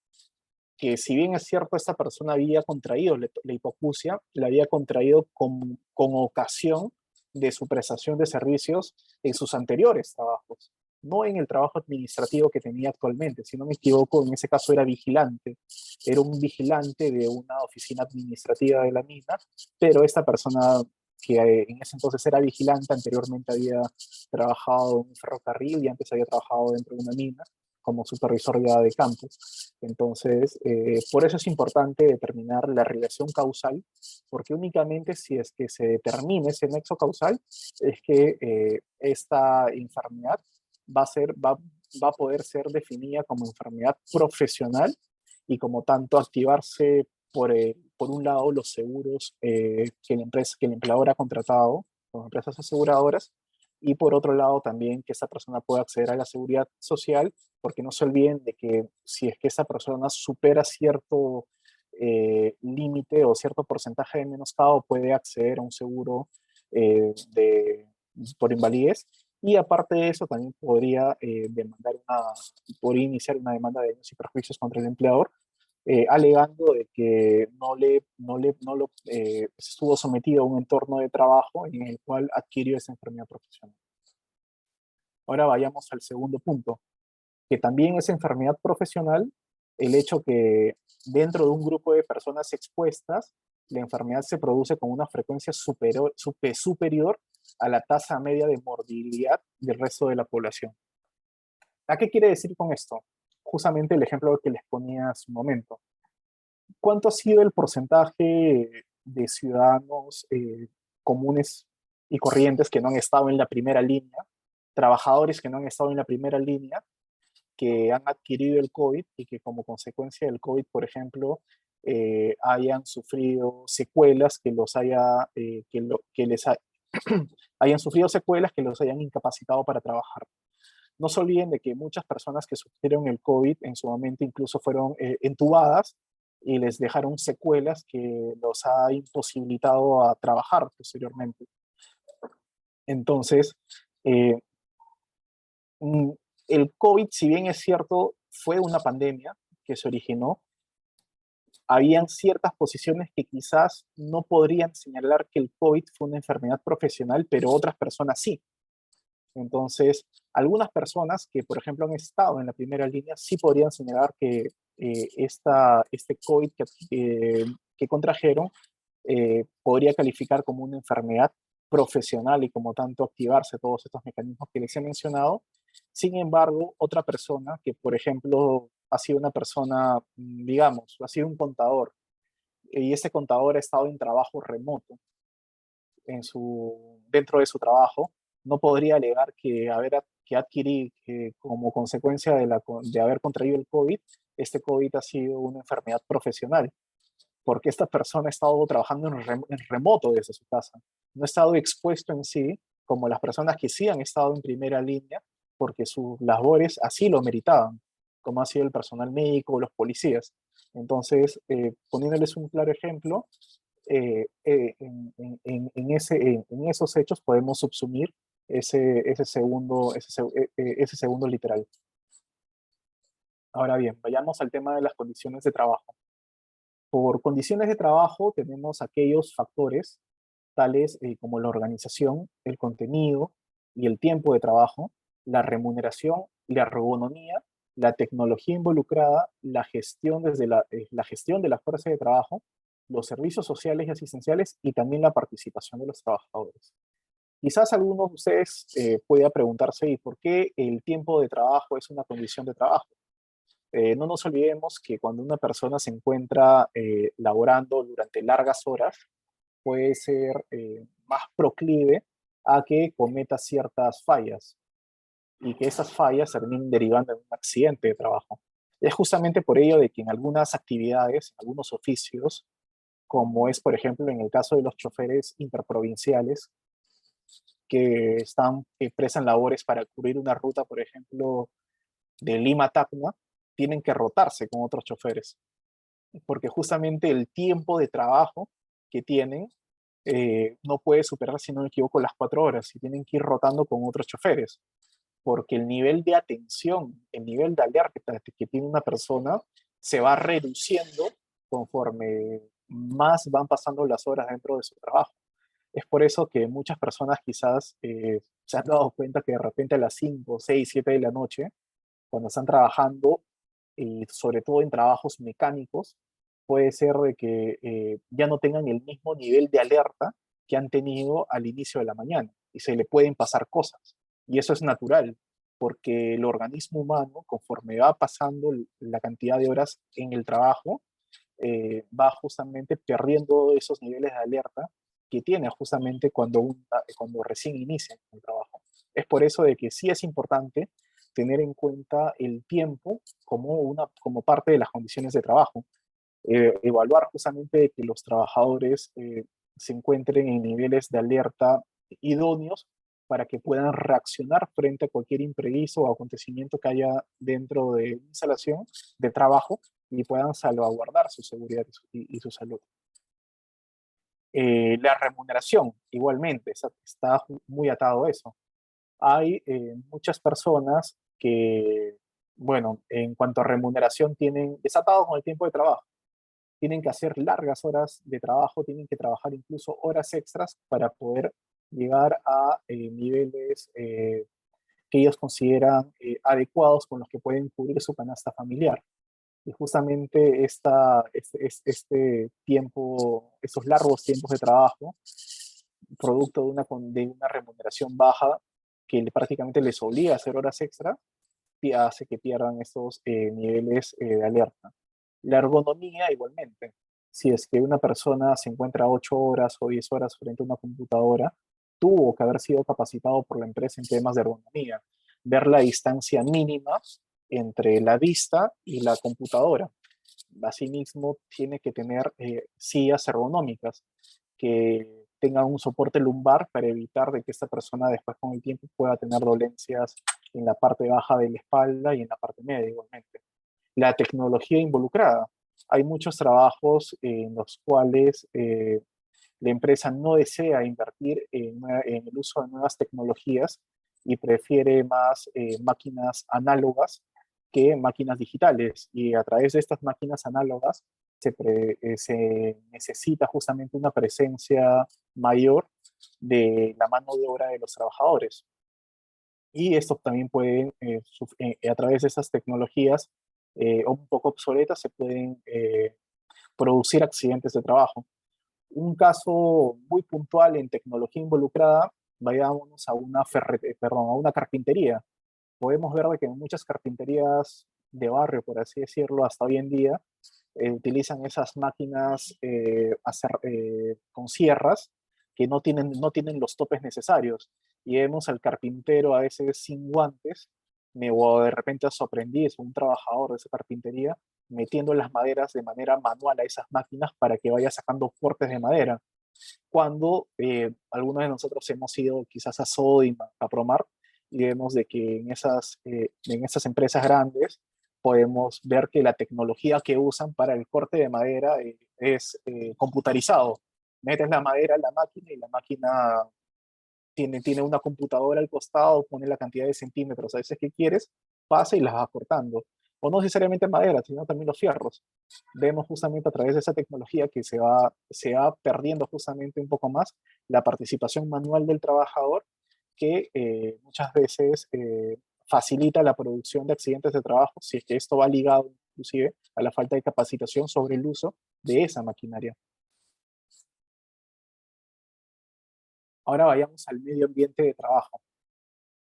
que si bien es cierto esta persona había contraído la hipoacusia, la había contraído con ocasión de su prestación de servicios en sus anteriores trabajos, no en el trabajo administrativo que tenía actualmente. Si no me equivoco, en ese caso era un vigilante de una oficina administrativa de la mina, pero esta persona que en ese entonces era vigilante, anteriormente había trabajado en un ferrocarril y antes había trabajado dentro de una mina como supervisor ya de campo. Entonces, por eso es importante determinar la relación causal, porque únicamente si es que se determina ese nexo causal, es que esta enfermedad va a poder ser definida como enfermedad profesional y como tanto activarse por un lado los seguros que el empleador ha contratado con empresas aseguradoras, y por otro lado también que esa persona pueda acceder a la seguridad social, porque no se olviden de que si es que esa persona supera cierto límite o cierto porcentaje de menoscabo, puede acceder a un seguro por invalidez, y aparte de eso también podría iniciar una demanda de daños y perjuicios contra el empleador, alegando de que no lo estuvo sometido a un entorno de trabajo en el cual adquirió esa enfermedad profesional. Ahora vayamos al segundo punto, que también es enfermedad profesional el hecho que dentro de un grupo de personas expuestas, la enfermedad se produce con una frecuencia superior a la tasa media de morbilidad del resto de la población. ¿A qué quiere decir con esto? Justamente el ejemplo que les ponía hace un momento. ¿Cuánto ha sido el porcentaje de ciudadanos comunes y corrientes que no han estado en la primera línea, trabajadores que no han estado en la primera línea, que han adquirido el COVID y que como consecuencia del COVID, por ejemplo, hayan sufrido secuelas hayan sufrido secuelas que los hayan incapacitado para trabajar? No se olviden de que muchas personas que sufrieron el COVID en su momento incluso fueron entubadas y les dejaron secuelas que los ha imposibilitado a trabajar posteriormente. Entonces, eh, el COVID, si bien es cierto, fue una pandemia que se originó, habían ciertas posiciones que quizás no podrían señalar que el COVID fue una enfermedad profesional, pero otras personas sí. Entonces, algunas personas que, por ejemplo, han estado en la primera línea, sí podrían señalar que este COVID que contrajeron podría calificar como una enfermedad profesional y como tanto activarse todos estos mecanismos que les he mencionado. Sin embargo, otra persona que, por ejemplo, ha sido una persona, digamos, ha sido un contador y ese contador ha estado en trabajo remoto dentro de su trabajo, no podría alegar que adquirir que como consecuencia de haber contraído el COVID, este COVID ha sido una enfermedad profesional, porque esta persona ha estado trabajando en remoto desde su casa, no ha estado expuesto en sí como las personas que sí han estado en primera línea, porque sus labores así lo meritaban, como ha sido el personal médico o los policías. Entonces, poniéndoles un claro ejemplo, en esos hechos podemos subsumir ese segundo literal. Ahora bien, vayamos al tema de las condiciones de trabajo. Por condiciones de trabajo tenemos aquellos factores tales como la organización, el contenido y el tiempo de trabajo, la remuneración, la ergonomía, la tecnología involucrada, la gestión de la fuerza de trabajo, los servicios sociales y asistenciales y también la participación de los trabajadores. Quizás algunos de ustedes pueda preguntarse, ¿y por qué el tiempo de trabajo es una condición de trabajo? No nos olvidemos que cuando una persona se encuentra laborando durante largas horas, puede ser más proclive a que cometa ciertas fallas y que esas fallas terminen derivando en un accidente de trabajo. Es justamente por ello de que en algunas actividades, en algunos oficios, como es por ejemplo en el caso de los choferes interprovinciales que prestan labores para cubrir una ruta, por ejemplo, de Lima a Tacna, tienen que rotarse con otros choferes, porque justamente el tiempo de trabajo que tienen no puede superar, si no me equivoco, las 4 horas y tienen que ir rotando con otros choferes, porque el nivel de atención, el nivel de alerta que tiene una persona se va reduciendo conforme más van pasando las horas dentro de su trabajo. Es por eso que muchas personas quizás se han dado cuenta que de repente a las 5, 6, 7 de la noche, cuando están trabajando, y sobre todo en trabajos mecánicos, puede ser de que ya no tengan el mismo nivel de alerta que han tenido al inicio de la mañana y se le pueden pasar cosas. Y eso es natural, porque el organismo humano, conforme va pasando la cantidad de horas en el trabajo, va justamente perdiendo esos niveles de alerta que tiene justamente cuando recién inicia el trabajo. Es por eso de que sí es importante tener en cuenta el tiempo como parte de las condiciones de trabajo. Evaluar justamente que los trabajadores se encuentren en niveles de alerta idóneos para que puedan reaccionar frente a cualquier imprevisto o acontecimiento que haya dentro de una instalación de trabajo y puedan salvaguardar su seguridad y su salud. La remuneración, igualmente, está muy atado a eso. Hay muchas personas que, bueno, en cuanto a remuneración, desatado con el tiempo de trabajo. Tienen que hacer largas horas de trabajo, tienen que trabajar incluso horas extras para poder llegar a niveles que ellos consideran adecuados con los que pueden cubrir su canasta familiar. Y justamente este tiempo, estos largos tiempos de trabajo, producto de una remuneración baja que prácticamente les obliga a hacer horas extra, y hace que pierdan esos niveles de alerta. La ergonomía igualmente. Si es que una persona se encuentra 8 horas o 10 horas frente a una computadora, tuvo que haber sido capacitado por la empresa en temas de ergonomía. Ver la distancia mínima entre la vista y la computadora. Asimismo, tiene que tener sillas ergonómicas que tengan un soporte lumbar para evitar de que esta persona después con el tiempo pueda tener dolencias en la parte baja de la espalda y en la parte media igualmente. La tecnología involucrada. Hay muchos trabajos en los cuales la empresa no desea invertir en el uso de nuevas tecnologías y prefiere más máquinas análogas que máquinas digitales. Y a través de estas máquinas análogas se necesita justamente una presencia mayor de la mano de obra de los trabajadores. Y estos también pueden, a través de esas tecnologías un poco obsoletas, se pueden producir accidentes de trabajo. Un caso muy puntual en tecnología involucrada, vayámonos a una, perdón, a una carpintería. Podemos ver de que en muchas carpinterías de barrio, por así decirlo, hasta hoy en día, utilizan esas máquinas con sierras que no tienen los topes necesarios. Y vemos al carpintero a veces sin guantes, o de repente sorprendís un trabajador de esa carpintería metiendo las maderas de manera manual a esas máquinas para que vaya sacando cortes de madera. Cuando algunos de nosotros hemos ido quizás a Sodima, a Promar, y vemos de que en esas empresas grandes podemos ver que la tecnología que usan para el corte de madera es computarizado. Metes la madera en la máquina y la máquina tiene una computadora al costado, pone la cantidad de centímetros a veces que quieres, pasa y las va cortando. O no necesariamente madera, sino también los fierros. Vemos justamente a través de esa tecnología que se va perdiendo justamente un poco más la participación manual del trabajador, que muchas veces facilita la producción de accidentes de trabajo, si es que esto va ligado inclusive a la falta de capacitación sobre el uso de esa maquinaria. Ahora vayamos al medio ambiente de trabajo.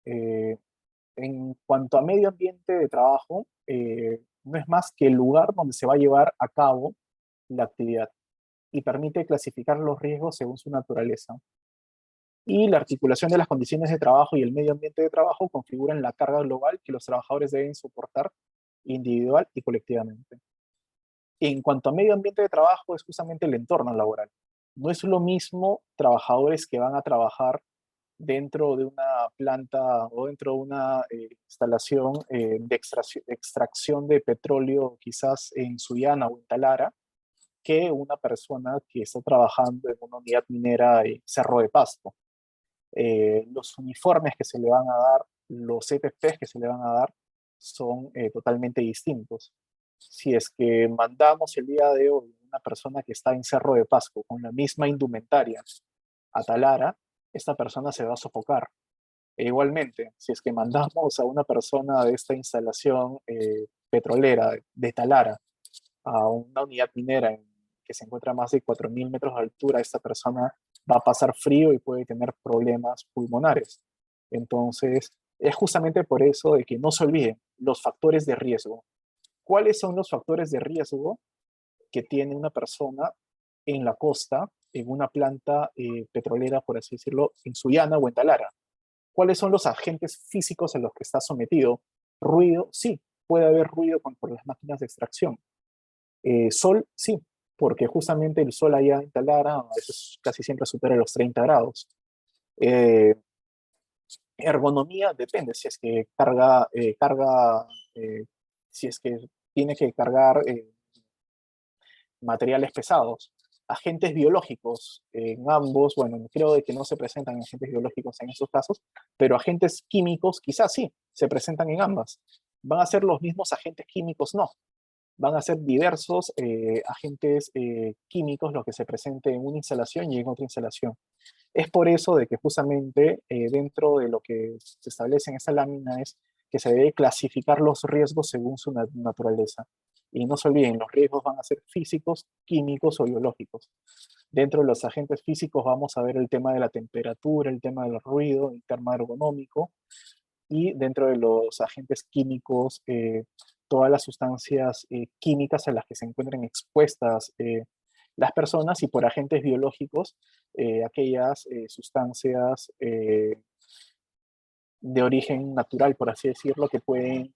Eh, en cuanto a medio ambiente de trabajo, no es más que el lugar donde se va a llevar a cabo la actividad y permite clasificar los riesgos según su naturaleza. Y la articulación de las condiciones de trabajo y el medio ambiente de trabajo configuran la carga global que los trabajadores deben soportar individual y colectivamente. En cuanto a medio ambiente de trabajo, es justamente el entorno laboral. No es lo mismo trabajadores que van a trabajar dentro de una planta o dentro de una instalación de extracción de petróleo, quizás en Sullana o en Talara, que una persona que está trabajando en una unidad minera en Cerro de Pasco. Los uniformes que se le van a dar, los EPPs que se le van a dar, son totalmente distintos. Si es que mandamos el día de hoy una persona que está en Cerro de Pasco con la misma indumentaria a Talara, esta persona se va a sofocar. E igualmente, si es que mandamos a una persona de esta instalación petrolera de Talara a una unidad minera que se encuentra a más de 4.000 metros de altura, esta persona va a pasar frío y puede tener problemas pulmonares. Entonces, es justamente por eso de que no se olviden los factores de riesgo. ¿Cuáles son los factores de riesgo que tiene una persona en la costa, en una planta petrolera, por así decirlo, en Sullana o en Talara? ¿Cuáles son los agentes físicos a los que está sometido? Ruido, sí, puede haber ruido por las máquinas de extracción. Sol, sí, porque justamente el sol allá en Talara a veces casi siempre supera los 30 grados. Eh, Ergonomía depende, si es que eh, si es que tiene que cargar materiales pesados. Agentes biológicos, en ambos, bueno, creo de que no se presentan agentes biológicos en esos casos, pero agentes químicos quizás sí, se presentan en ambas. ¿Van a ser los mismos agentes químicos? No, van a ser diversos agentes químicos los que se presenten en una instalación y en otra instalación. Es por eso de que justamente dentro de lo que se establece en esta lámina es que se debe clasificar los riesgos según su naturaleza. Y no se olviden, los riesgos van a ser físicos, químicos o biológicos. Dentro de los agentes físicos vamos a ver el tema de la temperatura, el tema del ruido, el tema ergonómico, y dentro de los agentes químicos, todas las sustancias químicas a las que se encuentran expuestas las personas, y por agentes biológicos, aquellas sustancias de origen natural, por así decirlo, que pueden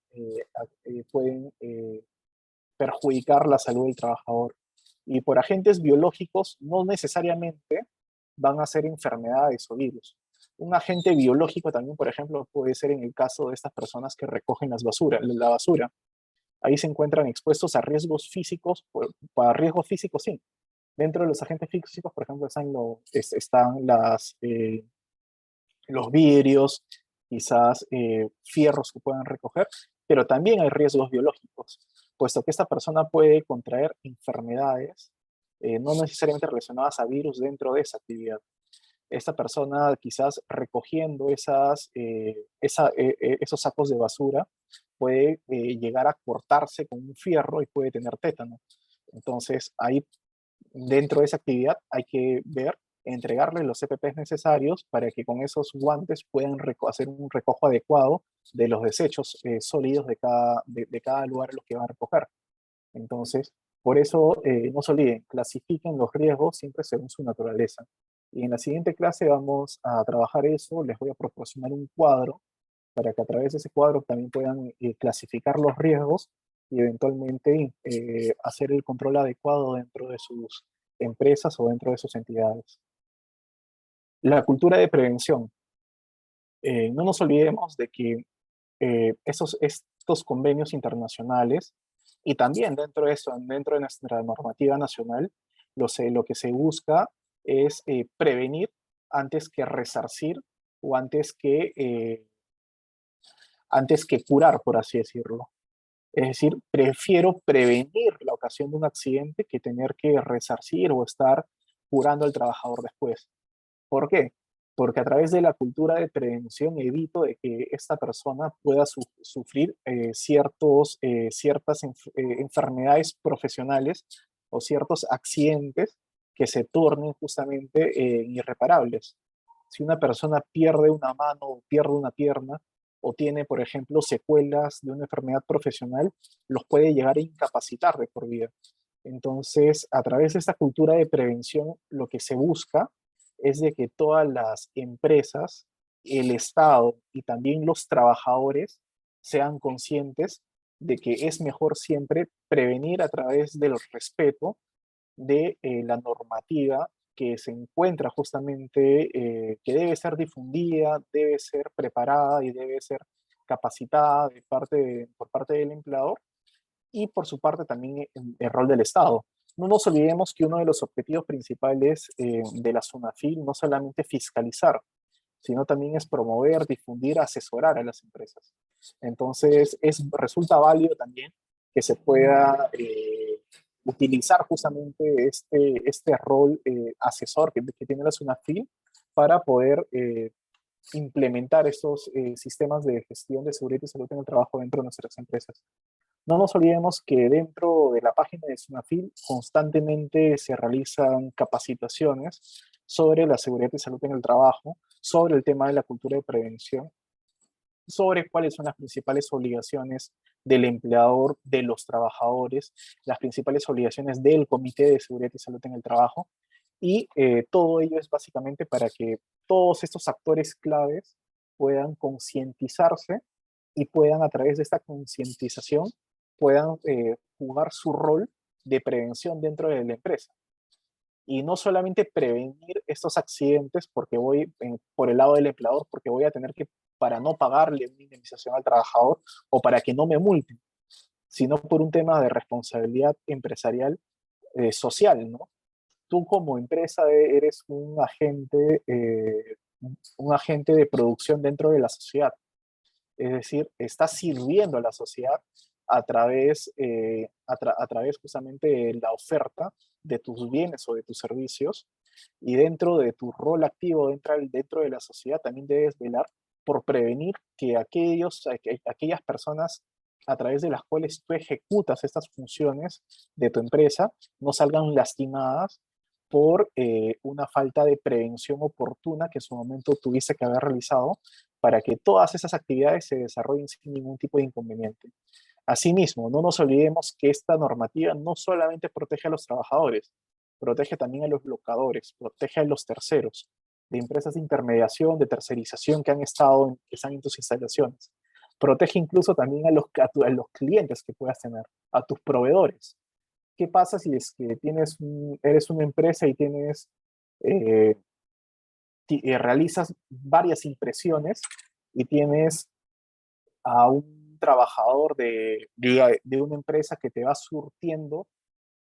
perjudicar la salud del trabajador. Y por agentes biológicos no necesariamente van a ser enfermedades o virus. Un agente biológico también, por ejemplo, puede ser en el caso de estas personas que recogen la basura. Ahí se encuentran expuestos a riesgos físicos, para riesgos físicos sí. Dentro de los agentes físicos, por ejemplo, están los vidrios, quizás fierros que puedan recoger, pero también hay riesgos biológicos, puesto que esta persona puede contraer enfermedades no necesariamente relacionadas a virus dentro de esa actividad. esta persona quizás recogiendo esos sacos de basura puede llegar a cortarse con un fierro y puede tener tétano. Entonces, ahí dentro de esa actividad hay que ver, entregarle los CPPs necesarios para que con esos guantes puedan hacer un recojo adecuado de los desechos sólidos de cada lugar en los que van a recoger. Entonces, por eso no se olviden, clasifiquen los riesgos siempre según su naturaleza. Y en la siguiente clase vamos a trabajar eso, les voy a proporcionar un cuadro para que a través de ese cuadro también puedan clasificar los riesgos y eventualmente hacer el control adecuado dentro de sus empresas o dentro de sus entidades. La cultura de prevención. No nos olvidemos de que estos convenios internacionales y también dentro de eso, dentro de nuestra normativa nacional, lo que se busca es prevenir antes que resarcir o antes que curar, por así decirlo. Es decir, prefiero prevenir la ocasión de un accidente que tener que resarcir o estar curando al trabajador después. ¿Por qué? Porque a través de la cultura de prevención evito de que esta persona pueda sufrir ciertas enfermedades profesionales o ciertos accidentes que se tornen justamente irreparables. Si una persona pierde una mano o pierde una pierna o tiene, por ejemplo, secuelas de una enfermedad profesional, los puede llegar a incapacitar de por vida. Entonces, a través de esta cultura de prevención, lo que se busca es de que todas las empresas, el Estado y también los trabajadores sean conscientes de que es mejor siempre prevenir a través del respeto de la normativa que se encuentra justamente, que debe ser difundida, debe ser preparada y debe ser capacitada por parte del empleador y por su parte también el rol del Estado. No nos olvidemos que uno de los objetivos principales de la SUNAFIL no solamente fiscalizar, sino también es promover, difundir, asesorar a las empresas. Entonces, resulta válido también que se pueda utilizar justamente este rol asesor que tiene la SUNAFIL para poder implementar estos sistemas de gestión de seguridad y salud en el trabajo dentro de nuestras empresas. No nos olvidemos que dentro de la página de SUNAFIL constantemente se realizan capacitaciones sobre la seguridad y salud en el trabajo, sobre el tema de la cultura de prevención, sobre cuáles son las principales obligaciones del empleador, de los trabajadores, las principales obligaciones del Comité de Seguridad y Salud en el Trabajo, y todo ello es básicamente para que todos estos actores claves puedan concientizarse y puedan a través de esta concientización puedan jugar su rol de prevención dentro de la empresa. Y no solamente prevenir estos accidentes porque voy por el lado del empleador, porque voy a tener que, para no pagarle una indemnización al trabajador o para que no me multen, sino por un tema de responsabilidad empresarial social, ¿no? Tú como empresa eres un agente de producción dentro de la sociedad. Es decir, estás sirviendo a la sociedad a través justamente de la oferta de tus bienes o de tus servicios y dentro de tu rol activo dentro de la sociedad también debes velar por prevenir que aquellas personas a través de las cuales tú ejecutas estas funciones de tu empresa no salgan lastimadas por una falta de prevención oportuna que en su momento tuviste que haber realizado para que todas esas actividades se desarrollen sin ningún tipo de inconveniente. Asimismo, no nos olvidemos que esta normativa no solamente protege a los trabajadores, protege también a los locadores, protege a los terceros, de empresas de intermediación, de tercerización que están en tus instalaciones. Protege incluso también a los clientes que puedas tener, a tus proveedores. ¿Qué pasa si es que eres una empresa y eh, realizas varias impresiones y tienes a un trabajador de una empresa que te va surtiendo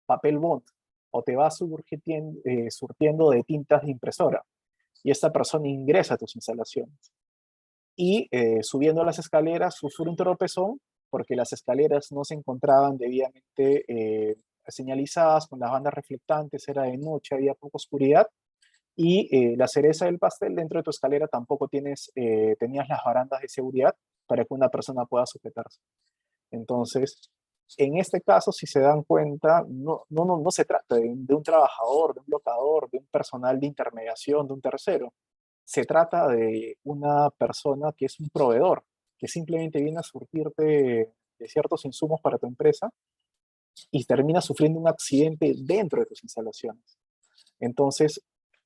papel bond o te va surtiendo de tintas de impresora y esta persona ingresa a tus instalaciones y subiendo las escaleras sufre un tropezón porque las escaleras no se encontraban debidamente señalizadas con las bandas reflectantes, era de noche, había poca oscuridad Y la cereza del pastel, dentro de tu escalera tampoco tenías las barandas de seguridad para que una persona pueda sujetarse. Entonces, en este caso, si se dan cuenta, no se trata de un trabajador, de un locador, de un personal de intermediación, de un tercero. Se trata de una persona que es un proveedor, que simplemente viene a surtirte de ciertos insumos para tu empresa y termina sufriendo un accidente dentro de tus instalaciones. Entonces,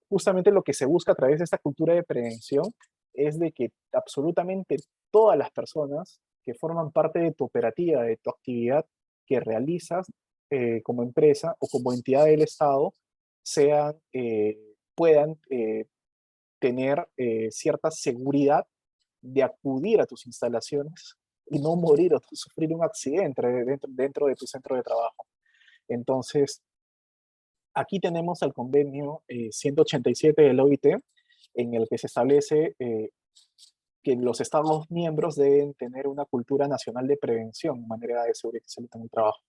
justamente lo que se busca a través de esta cultura de prevención es de que absolutamente todas las personas que forman parte de tu operativa, de tu actividad que realizas como empresa o como entidad del Estado, puedan tener cierta seguridad de acudir a tus instalaciones y no morir o sufrir un accidente dentro de tu centro de trabajo. Entonces, aquí tenemos el convenio 187 del OIT, en el que se establece que los Estados miembros deben tener una cultura nacional de prevención en manera de seguridad y salud en el trabajo.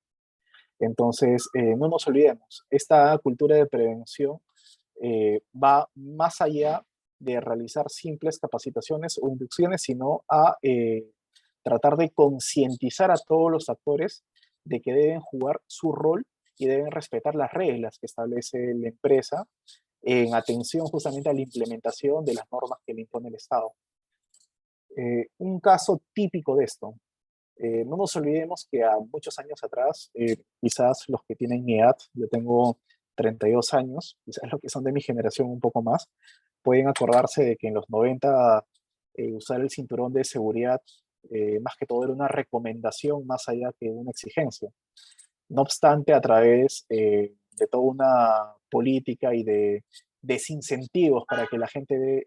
Entonces, no nos olvidemos, esta cultura de prevención va más allá de realizar simples capacitaciones o inducciones, sino a tratar de concientizar a todos los actores de que deben jugar su rol y deben respetar las reglas que establece la empresa en atención justamente a la implementación de las normas que le impone el Estado. Un caso típico de esto, no nos olvidemos que a muchos años atrás, quizás los que tienen mi edad, yo tengo 32 años, quizás los que son de mi generación un poco más, pueden acordarse de que en los 90 usar el cinturón de seguridad más que todo era una recomendación más allá que una exigencia. No obstante, a través de toda una política y de desincentivos para que la gente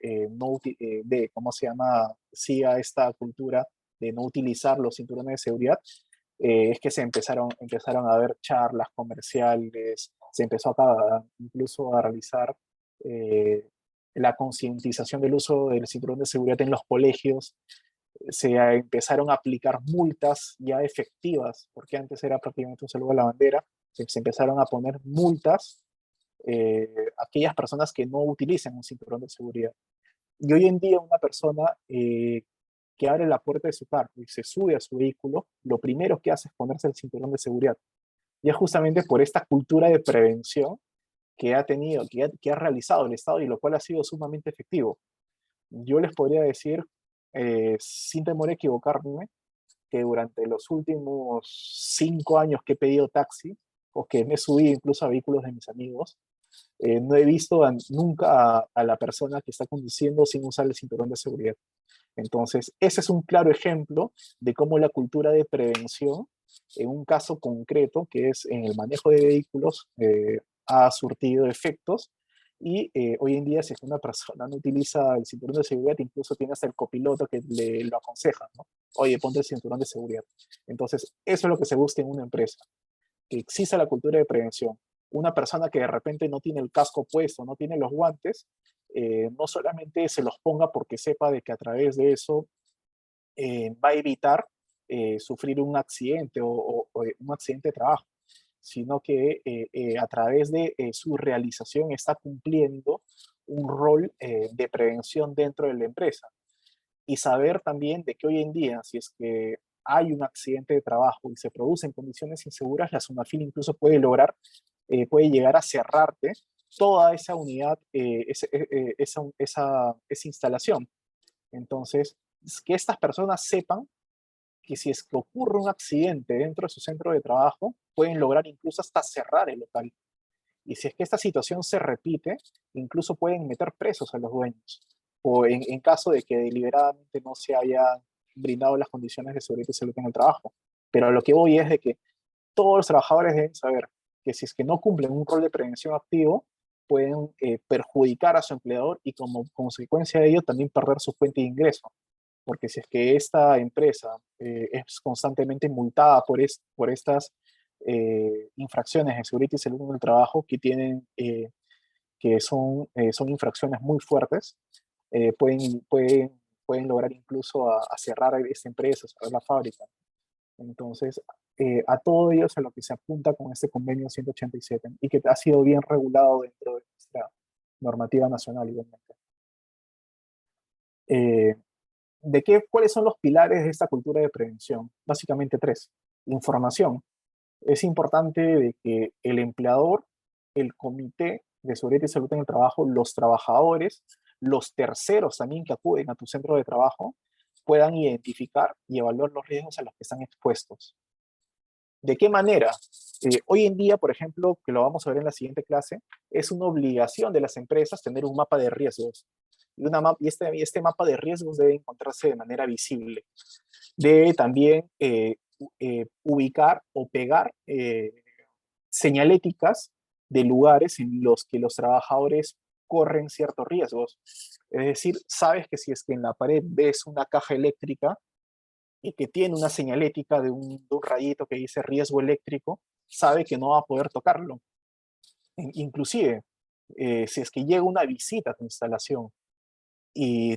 ¿cómo se llama?, siga esta cultura de no utilizar los cinturones de seguridad, es que empezaron a haber charlas comerciales, se empezó incluso a realizar la concientización del uso del cinturón de seguridad en los colegios, se empezaron a aplicar multas ya efectivas, porque antes era prácticamente un saludo a la bandera, se empezaron a poner multas a aquellas personas que no utilicen un cinturón de seguridad. Y hoy en día una persona que abre la puerta de su carro y se sube a su vehículo, lo primero que hace es ponerse el cinturón de seguridad. Y es justamente por esta cultura de prevención que ha realizado el Estado y lo cual ha sido sumamente efectivo. Yo les podría decir, sin temor a equivocarme, que durante los últimos 5 años que he pedido taxi, o que me he subido incluso a vehículos de mis amigos, no he visto nunca a la persona que está conduciendo sin usar el cinturón de seguridad. Entonces, ese es un claro ejemplo de cómo la cultura de prevención, en un caso concreto, que es en el manejo de vehículos, ha surtido efectos. Y hoy en día, si una persona no utiliza el cinturón de seguridad, incluso tiene hasta el copiloto que lo aconseja, ¿no? Oye, ponte el cinturón de seguridad. Entonces, eso es lo que se busca en una empresa, que exista la cultura de prevención. Una persona que de repente no tiene el casco puesto, no tiene los guantes, no solamente se los ponga porque sepa de que a través de eso va a evitar sufrir un accidente o un accidente de trabajo, sino que a través de su realización está cumpliendo un rol de prevención dentro de la empresa. Y saber también de que hoy en día, si es que hay un accidente de trabajo y se produce en condiciones inseguras, la SUNAFIL incluso puede llegar a cerrarte toda esa unidad, esa instalación. Entonces, es que estas personas sepan que si es que ocurre un accidente dentro de su centro de trabajo, pueden lograr incluso hasta cerrar el local. Y si es que esta situación se repite, incluso pueden meter presos a los dueños, o en caso de que deliberadamente no se hayan brindado las condiciones de seguridad y salud en el trabajo. Pero a lo que voy es de que todos los trabajadores deben saber que si es que no cumplen un rol de prevención activo, pueden perjudicar a su empleador y como consecuencia de ello también perder su fuente de ingreso. Porque si es que esta empresa es constantemente multada por estas infracciones de seguridad y salud en el trabajo que son infracciones muy fuertes, eh, pueden, pueden, pueden lograr incluso a cerrar esta empresa, cerrar la fábrica. Entonces, a todo ello es a lo que se apunta con este convenio 187 y que ha sido bien regulado dentro normativa nacional igualmente. Eh, ¿Cuáles son los pilares de esta cultura de prevención? Básicamente tres. Información. Es importante de que el empleador, el comité de seguridad y salud en el trabajo, los trabajadores, los terceros también que acuden a tu centro de trabajo, puedan identificar y evaluar los riesgos a los que están expuestos. ¿De qué manera? Hoy en día, por ejemplo, que lo vamos a ver en la siguiente clase, es una obligación de las empresas tener un mapa de riesgos. Este mapa de riesgos debe encontrarse de manera visible. Debe también ubicar o pegar señaléticas de lugares en los que los trabajadores corren ciertos riesgos. Es decir, sabes que si es que en la pared ves una caja eléctrica y que tiene una señalética de un rayito que dice riesgo eléctrico, sabe que no va a poder tocarlo. Inclusive, si es que llega una visita a tu instalación y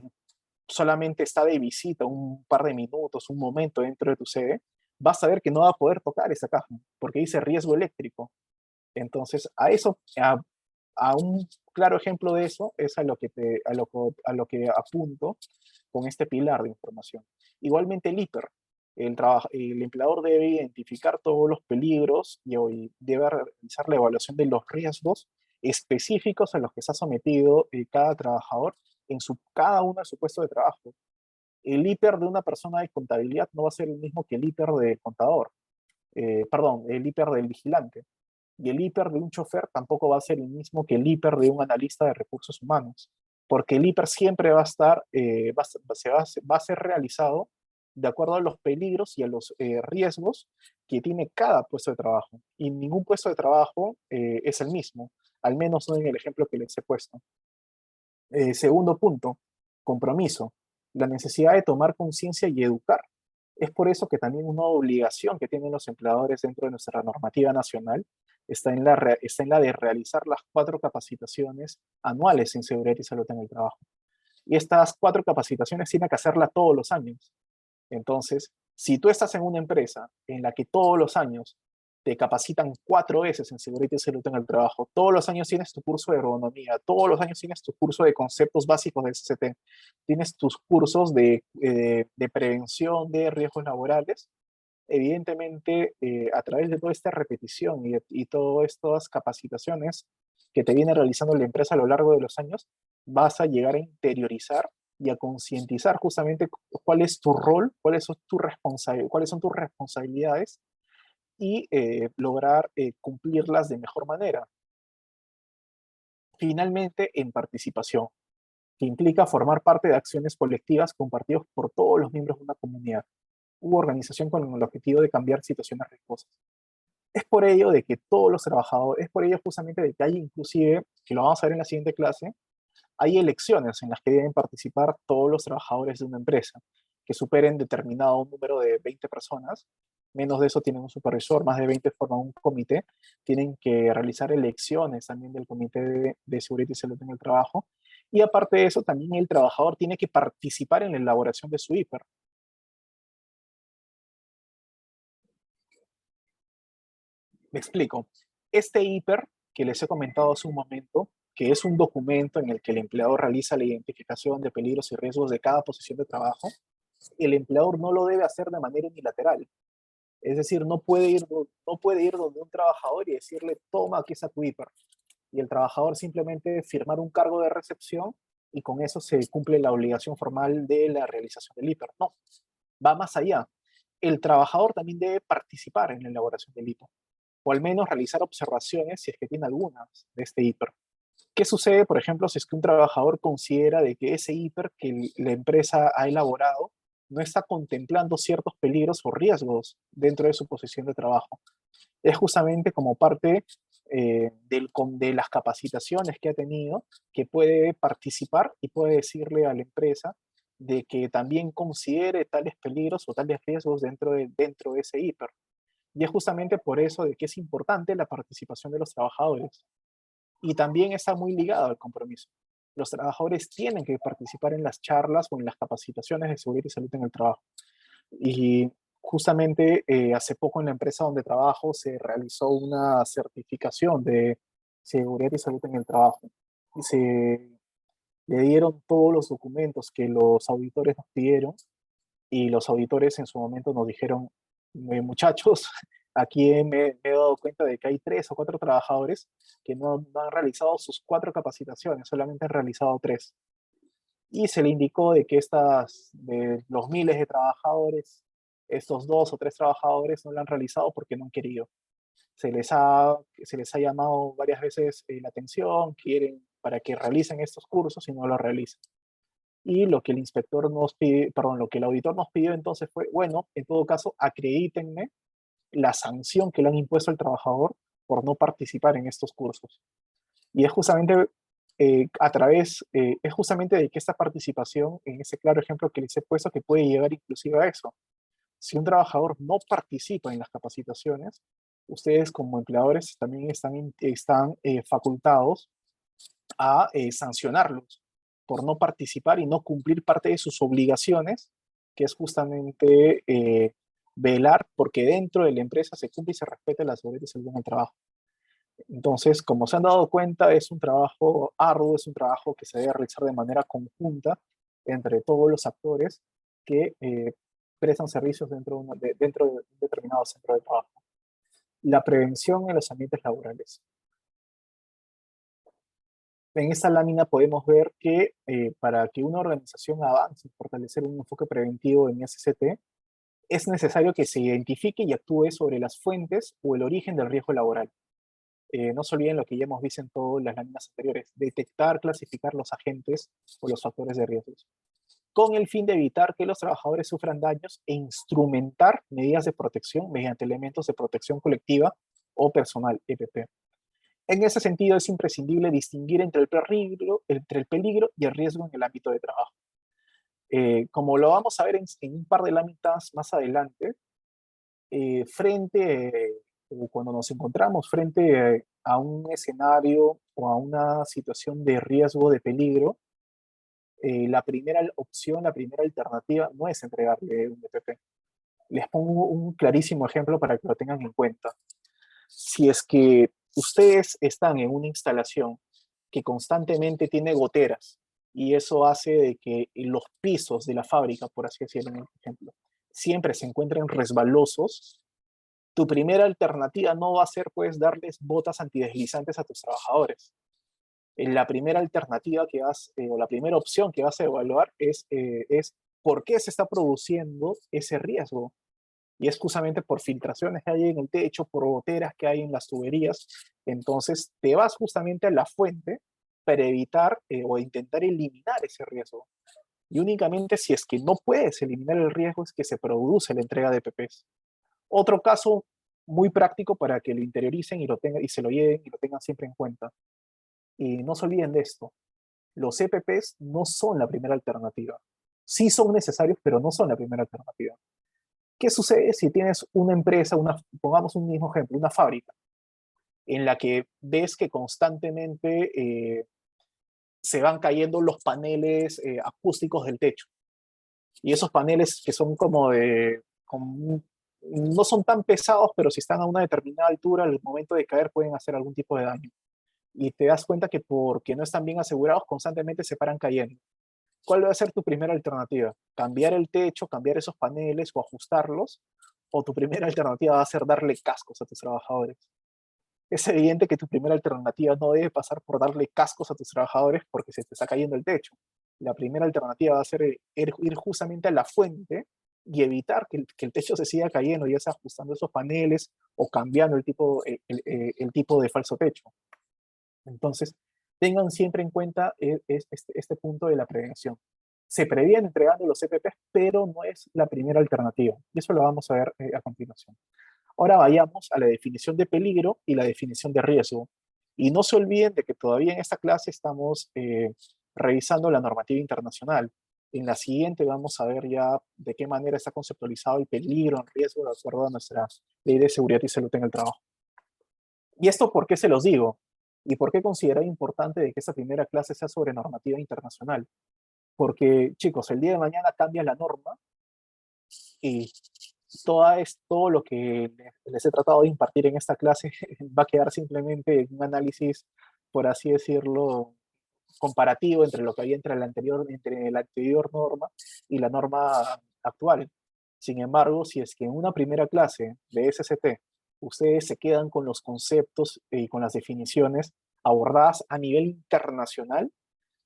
solamente está de visita un par de minutos, un momento dentro de tu sede, vas a ver que no va a poder tocar esa caja porque dice riesgo eléctrico. Entonces, a un claro ejemplo de eso es a lo que apunto con este pilar de información. Igualmente el IPER, el empleador debe identificar todos los peligros y debe realizar la evaluación de los riesgos específicos a los que está sometido cada trabajador en cada uno de su puesto de trabajo. El IPER de una persona de contabilidad no va a ser el mismo que el IPER del contador, perdón, el IPER del vigilante. Y el IPER de un chofer tampoco va a ser el mismo que el IPER de un analista de recursos humanos, porque el IPER siempre va a estar, va a ser realizado de acuerdo a los peligros y a los riesgos que tiene cada puesto de trabajo. Y ningún puesto de trabajo es el mismo, al menos no en el ejemplo que les he puesto. Segundo punto, compromiso. La necesidad de tomar conciencia y educar. Es por eso que también una obligación que tienen los empleadores dentro de nuestra normativa nacional está en la de realizar las 4 capacitaciones anuales en seguridad y salud en el trabajo. Y estas 4 capacitaciones tienen que hacerlas todos los años. Entonces, si tú estás en una empresa en la que todos los años te capacitan 4 veces en seguridad y salud en el trabajo, todos los años tienes tu curso de ergonomía, todos los años tienes tu curso de conceptos básicos de SCT, tienes tus cursos de prevención de riesgos laborales, evidentemente a través de toda esta repetición y todas estas capacitaciones que te viene realizando la empresa a lo largo de los años, vas a llegar a interiorizar y a concientizar justamente cuál es tu rol, cuáles son tus responsabilidades y lograr cumplirlas de mejor manera. Finalmente, en participación, que implica formar parte de acciones colectivas compartidas por todos los miembros de una comunidad u organización con el objetivo de cambiar situaciones riesgosas. Es por ello de que todos los trabajadores, es por ello justamente de que hay inclusive, que lo vamos a ver en la siguiente clase, hay elecciones en las que deben participar todos los trabajadores de una empresa que superen determinado número de 20 personas, menos de eso tienen un supervisor, más de 20 forman un comité, tienen que realizar elecciones también del comité de seguridad y salud en el trabajo, y aparte de eso también el trabajador tiene que participar en la elaboración de su IPER. Me explico. Este IPER que les he comentado hace un momento, que es un documento en el que el empleador realiza la identificación de peligros y riesgos de cada posición de trabajo, el empleador no lo debe hacer de manera unilateral. Es decir, no puede ir donde un trabajador y decirle, toma, aquí está tu IPER. Y el trabajador simplemente firmar un cargo de recepción y con eso se cumple la obligación formal de la realización del IPER. No, va más allá. El trabajador también debe participar en la elaboración del IPER, o al menos realizar observaciones si es que tiene algunas de este IPER. ¿Qué sucede, por ejemplo, si es que un trabajador considera de que ese IPER que la empresa ha elaborado no está contemplando ciertos peligros o riesgos dentro de su posición de trabajo? Es justamente como parte de las capacitaciones que ha tenido que puede participar y puede decirle a la empresa de que también considere tales peligros o tales riesgos dentro de ese IPER. Y es justamente por eso de que es importante la participación de los trabajadores. Y también está muy ligado al compromiso. Los trabajadores tienen que participar en las charlas o en las capacitaciones de seguridad y salud en el trabajo. Y justamente hace poco en la empresa donde trabajo se realizó una certificación de seguridad y salud en el trabajo. se le dieron todos los documentos que los auditores nos pidieron y los auditores en su momento nos dijeron, muchachos, aquí me he dado cuenta de que hay 3 o 4 trabajadores que no han realizado sus 4 capacitaciones, solamente han realizado 3. Y se le indicó de que de los miles de trabajadores, estos 2 o 3 trabajadores no lo han realizado porque no han querido. Se les ha llamado varias veces la atención, quieren para que realicen estos cursos y no lo realizan. Y lo que el inspector nos pide, perdón, lo que el auditor nos pidió entonces fue, bueno, en todo caso, acredítenme la sanción que le han impuesto al trabajador por no participar en estos cursos. Y es justamente es justamente de que esta participación, en ese claro ejemplo que les he puesto, que puede llegar inclusive a eso. Si un trabajador no participa en las capacitaciones, ustedes como empleadores también están facultados a sancionarlos por no participar y no cumplir parte de sus obligaciones, que es justamente velar porque dentro de la empresa se cumple y se respete la seguridad y salud en el trabajo. Entonces, como se han dado cuenta, es un trabajo arduo, es un trabajo que se debe realizar de manera conjunta entre todos los actores que prestan servicios dentro de un determinado centro de trabajo. La prevención en los ambientes laborales. En esta lámina podemos ver que para que una organización avance en fortalecer un enfoque preventivo en SCT, es necesario que se identifique y actúe sobre las fuentes o el origen del riesgo laboral. No se olviden lo que ya hemos visto en todas las láminas anteriores, detectar, clasificar los agentes o los factores de riesgo, con el fin de evitar que los trabajadores sufran daños e instrumentar medidas de protección mediante elementos de protección colectiva o personal, EPP. En ese sentido, es imprescindible distinguir entre el peligro y el riesgo en el ámbito de trabajo. Como lo vamos a ver en un par de láminas más adelante, cuando nos encontramos frente a un escenario o a una situación de riesgo, de peligro, la primera opción, la primera alternativa no es entregarle un EPP. Les pongo un clarísimo ejemplo para que lo tengan en cuenta. Si es que ustedes están en una instalación que constantemente tiene goteras y eso hace de que los pisos de la fábrica, por así decirlo, en ejemplo, siempre se encuentren resbalosos, tu primera alternativa no va a ser pues darles botas antideslizantes a tus trabajadores. La primera alternativa o la primera opción que vas a evaluar es por qué se está produciendo ese riesgo. Y es justamente por filtraciones que hay en el techo, por goteras que hay en las tuberías. Entonces te vas justamente a la fuente para evitar o intentar eliminar ese riesgo. Y únicamente si es que no puedes eliminar el riesgo es que se produce la entrega de PPs. Otro caso muy práctico para que lo interioricen y se lo lleven y lo tengan siempre en cuenta. Y no se olviden de esto. Los EPPs no son la primera alternativa. Sí son necesarios, pero no son la primera alternativa. ¿Qué sucede si tienes una empresa, pongamos un mismo ejemplo, una fábrica, en la que ves que constantemente se van cayendo los paneles acústicos del techo? Y esos paneles que son no son tan pesados, pero si están a una determinada altura, al momento de caer pueden hacer algún tipo de daño. Y te das cuenta que porque no están bien asegurados, constantemente se paran cayendo. ¿Cuál va a ser tu primera alternativa? ¿Cambiar el techo, cambiar esos paneles o ajustarlos? ¿O tu primera alternativa va a ser darle cascos a tus trabajadores? Es evidente que tu primera alternativa no debe pasar por darle cascos a tus trabajadores porque se te está cayendo el techo. La primera alternativa va a ser ir justamente a la fuente y evitar que el techo se siga cayendo, ya sea ajustando esos paneles o cambiando el tipo de falso techo. Entonces, tengan siempre en cuenta este punto de la prevención. Se previene entregando los EPPs, pero no es la primera alternativa. Y eso lo vamos a ver a continuación. Ahora vayamos a la definición de peligro y la definición de riesgo. Y no se olviden de que todavía en esta clase estamos revisando la normativa internacional. En la siguiente vamos a ver ya de qué manera está conceptualizado el peligro, el riesgo, de acuerdo a nuestra ley de seguridad y salud en el trabajo. ¿Y esto por qué se los digo? ¿Y por qué considero importante de que esta primera clase sea sobre normativa internacional? Porque, chicos, el día de mañana cambia la norma y todo lo que les he tratado de impartir en esta clase va a quedar simplemente en un análisis, por así decirlo, comparativo entre lo que había entre la anterior norma y la norma actual. Sin embargo, si es que en una primera clase de SST ustedes se quedan con los conceptos y con las definiciones abordadas a nivel internacional,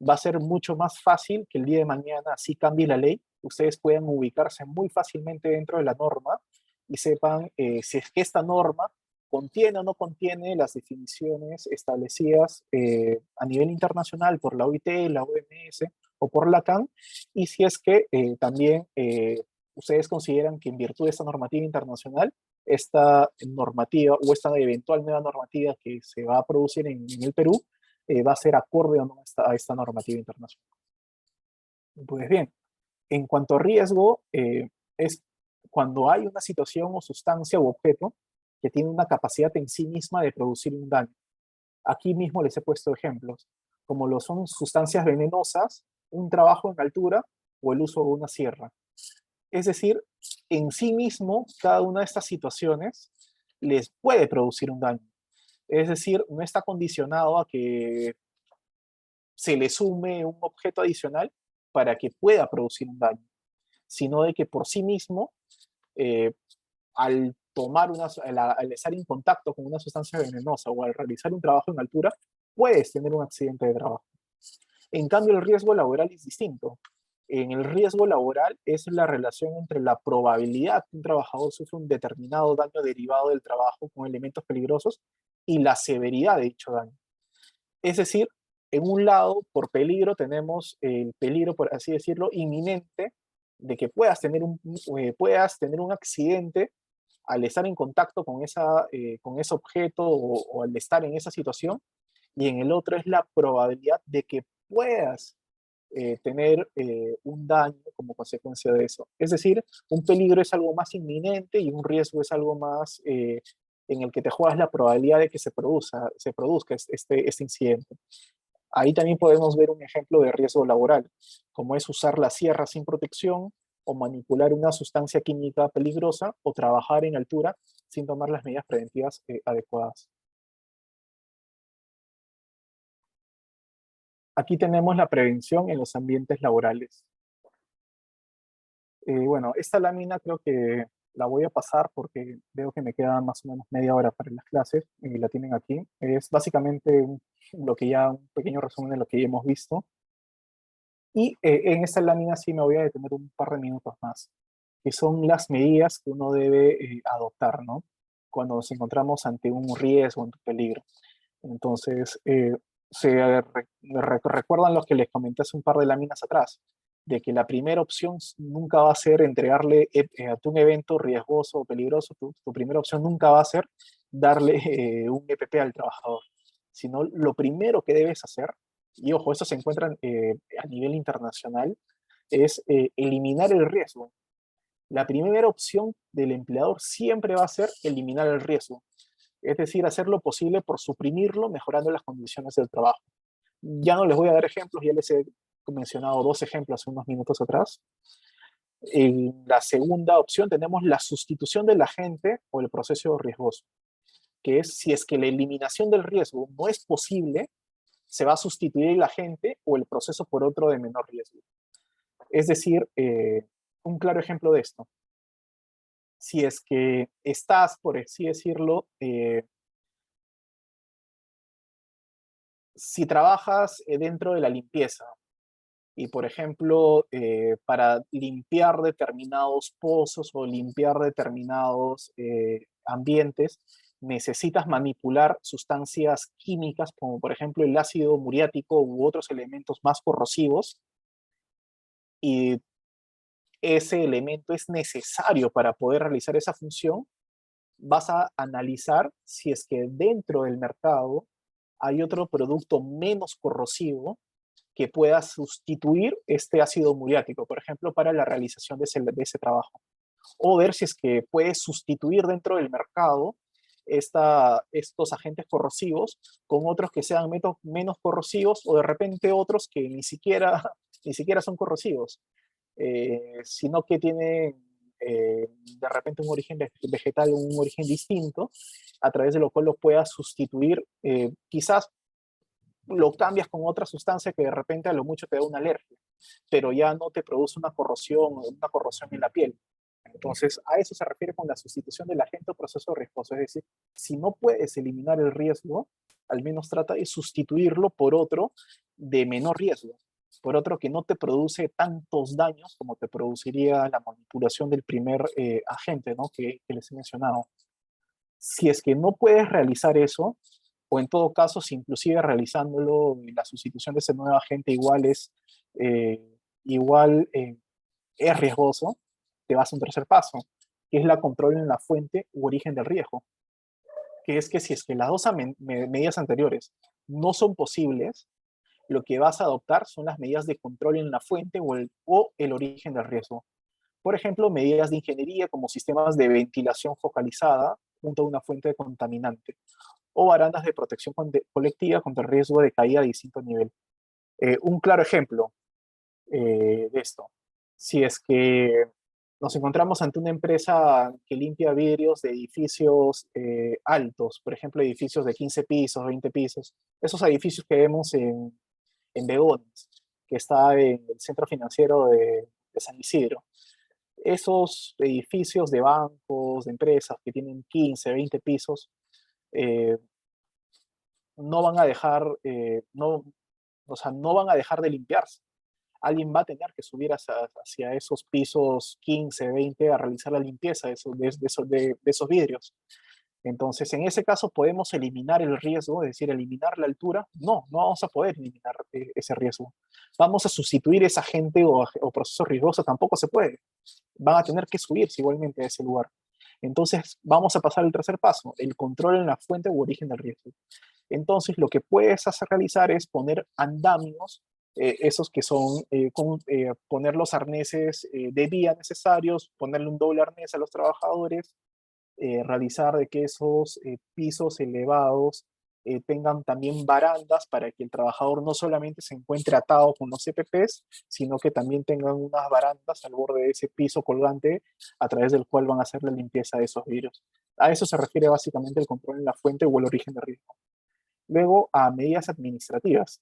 va a ser mucho más fácil que el día de mañana, así cambie la ley, ustedes puedan ubicarse muy fácilmente dentro de la norma y sepan si es que esta norma contiene o no contiene las definiciones establecidas a nivel internacional por la OIT, la OMS o por la CAN, y si es que también ustedes consideran que en virtud de esta normativa internacional, esta normativa o esta eventual nueva normativa que se va a producir en el Perú va a ser acorde o no a esta normativa internacional. Pues bien, en cuanto a riesgo, es cuando hay una situación o sustancia u objeto que tiene una capacidad en sí misma de producir un daño. Aquí mismo les he puesto ejemplos, como lo son sustancias venenosas, un trabajo en altura o el uso de una sierra. Es decir, en sí mismo, cada una de estas situaciones les puede producir un daño. Es decir, no está condicionado a que se le sume un objeto adicional para que pueda producir un daño, sino de que por sí mismo, eh, al al estar en contacto con una sustancia venenosa o al realizar un trabajo en altura, puedes tener un accidente de trabajo. En cambio, el riesgo laboral es distinto. En el riesgo laboral es la relación entre la probabilidad que un trabajador sufra un determinado daño derivado del trabajo con elementos peligrosos y la severidad de dicho daño. Es decir, en un lado, por peligro, tenemos el peligro, por así decirlo, inminente de que puedas tener un accidente al estar en contacto con ese objeto o al estar en esa situación, y en el otro es la probabilidad de que puedas tener un daño como consecuencia de eso. Es decir, un peligro es algo más inminente y un riesgo es algo más en el que te juegas la probabilidad de que se produzca este incidente. Ahí también podemos ver un ejemplo de riesgo laboral, como es usar la sierra sin protección o manipular una sustancia química peligrosa o trabajar en altura sin tomar las medidas preventivas adecuadas. Aquí tenemos la prevención en los ambientes laborales. Bueno, esta lámina creo que la voy a pasar porque veo que me queda más o menos media hora para las clases y la tienen aquí. Es básicamente un pequeño resumen de lo que ya hemos visto. Y en esta lámina sí me voy a detener un par de minutos más, que son las medidas que uno debe adoptar, ¿no? Cuando nos encontramos ante un riesgo, ante un peligro. Entonces, recuerdan los que les comenté hace un par de láminas atrás, de que la primera opción nunca va a ser entregarle a un evento riesgoso o peligroso, tu primera opción nunca va a ser darle un EPP al trabajador, sino lo primero que debes hacer, y ojo, eso se encuentra a nivel internacional, es eliminar el riesgo. La primera opción del empleador siempre va a ser eliminar el riesgo, es decir, hacer lo posible por suprimirlo, mejorando las condiciones del trabajo. Ya no les voy a dar ejemplos, ya les he mencionado dos ejemplos hace unos minutos atrás. En la segunda opción tenemos la sustitución del agente o el proceso riesgoso, que es si es que la eliminación del riesgo no es posible, se va a sustituir el agente o el proceso por otro de menor riesgo. Es decir, un claro ejemplo de esto. Si es que estás, por así decirlo, si trabajas dentro de la limpieza y, por ejemplo, para limpiar determinados pozos o limpiar determinados ambientes, necesitas manipular sustancias químicas como, por ejemplo, el ácido muriático u otros elementos más corrosivos, y ese elemento es necesario para poder realizar esa función, vas a analizar si es que dentro del mercado hay otro producto menos corrosivo que pueda sustituir este ácido muriático, por ejemplo, para la realización de ese trabajo. O ver si es que puede sustituir dentro del mercado estos agentes corrosivos con otros que sean menos corrosivos, o de repente otros que ni siquiera son corrosivos, sino que tienen de repente un origen vegetal, un origen distinto, a través de lo cual lo pueda sustituir, quizás lo cambias con otra sustancia que de repente a lo mucho te da una alergia, pero ya no te produce una corrosión en la piel. Entonces, a eso se refiere con la sustitución del agente o proceso riesgoso. Es decir, si no puedes eliminar el riesgo, al menos trata de sustituirlo por otro de menor riesgo, por otro que no te produce tantos daños como te produciría la manipulación del primer agente, ¿no? Que les he mencionado. Si es que no puedes realizar eso, o en todo caso, si inclusive realizándolo, la sustitución de ese nuevo agente eh, igual es riesgoso, te vas a un tercer paso, que es la control en la fuente u origen del riesgo, que es que si es que las dos medidas anteriores no son posibles, lo que vas a adoptar son las medidas de control en la fuente o el origen del riesgo. Por ejemplo, medidas de ingeniería como sistemas de ventilación focalizada junto a una fuente de contaminante o barandas de protección colectiva contra el riesgo de caída a distinto nivel. Un claro ejemplo de esto, si es que nos encontramos ante una empresa que limpia vidrios de edificios altos, por ejemplo, edificios de 15 pisos, 20 pisos, esos edificios que vemos en Begones, que está en el centro financiero de San Isidro. Esos edificios de bancos, de empresas que tienen 15, 20 pisos, eh, no van a dejar, o sea, no van a dejar de limpiarse. Alguien va a tener que subir hacia esos pisos 15, 20 a realizar la limpieza de esos vidrios. Entonces, en ese caso, ¿podemos eliminar el riesgo, es decir, eliminar la altura? No, no vamos a poder eliminar ese riesgo. Vamos a sustituir esa gente o proceso riesgoso, tampoco se puede. Van a tener que subirse igualmente a ese lugar. Entonces, vamos a pasar al tercer paso, el control en la fuente u origen del riesgo. Entonces, lo que puedes hacer realizar es poner andamios, esos que son poner los arneses de vía necesarios, ponerle un doble arnés a los trabajadores, realizar de que esos pisos elevados tengan también barandas para que el trabajador no solamente se encuentre atado con los EPPs, sino que también tengan unas barandas al borde de ese piso colgante a través del cual van a hacer la limpieza de esos virus. A eso se refiere básicamente el control en la fuente o el origen de riesgo. Luego, a medidas administrativas,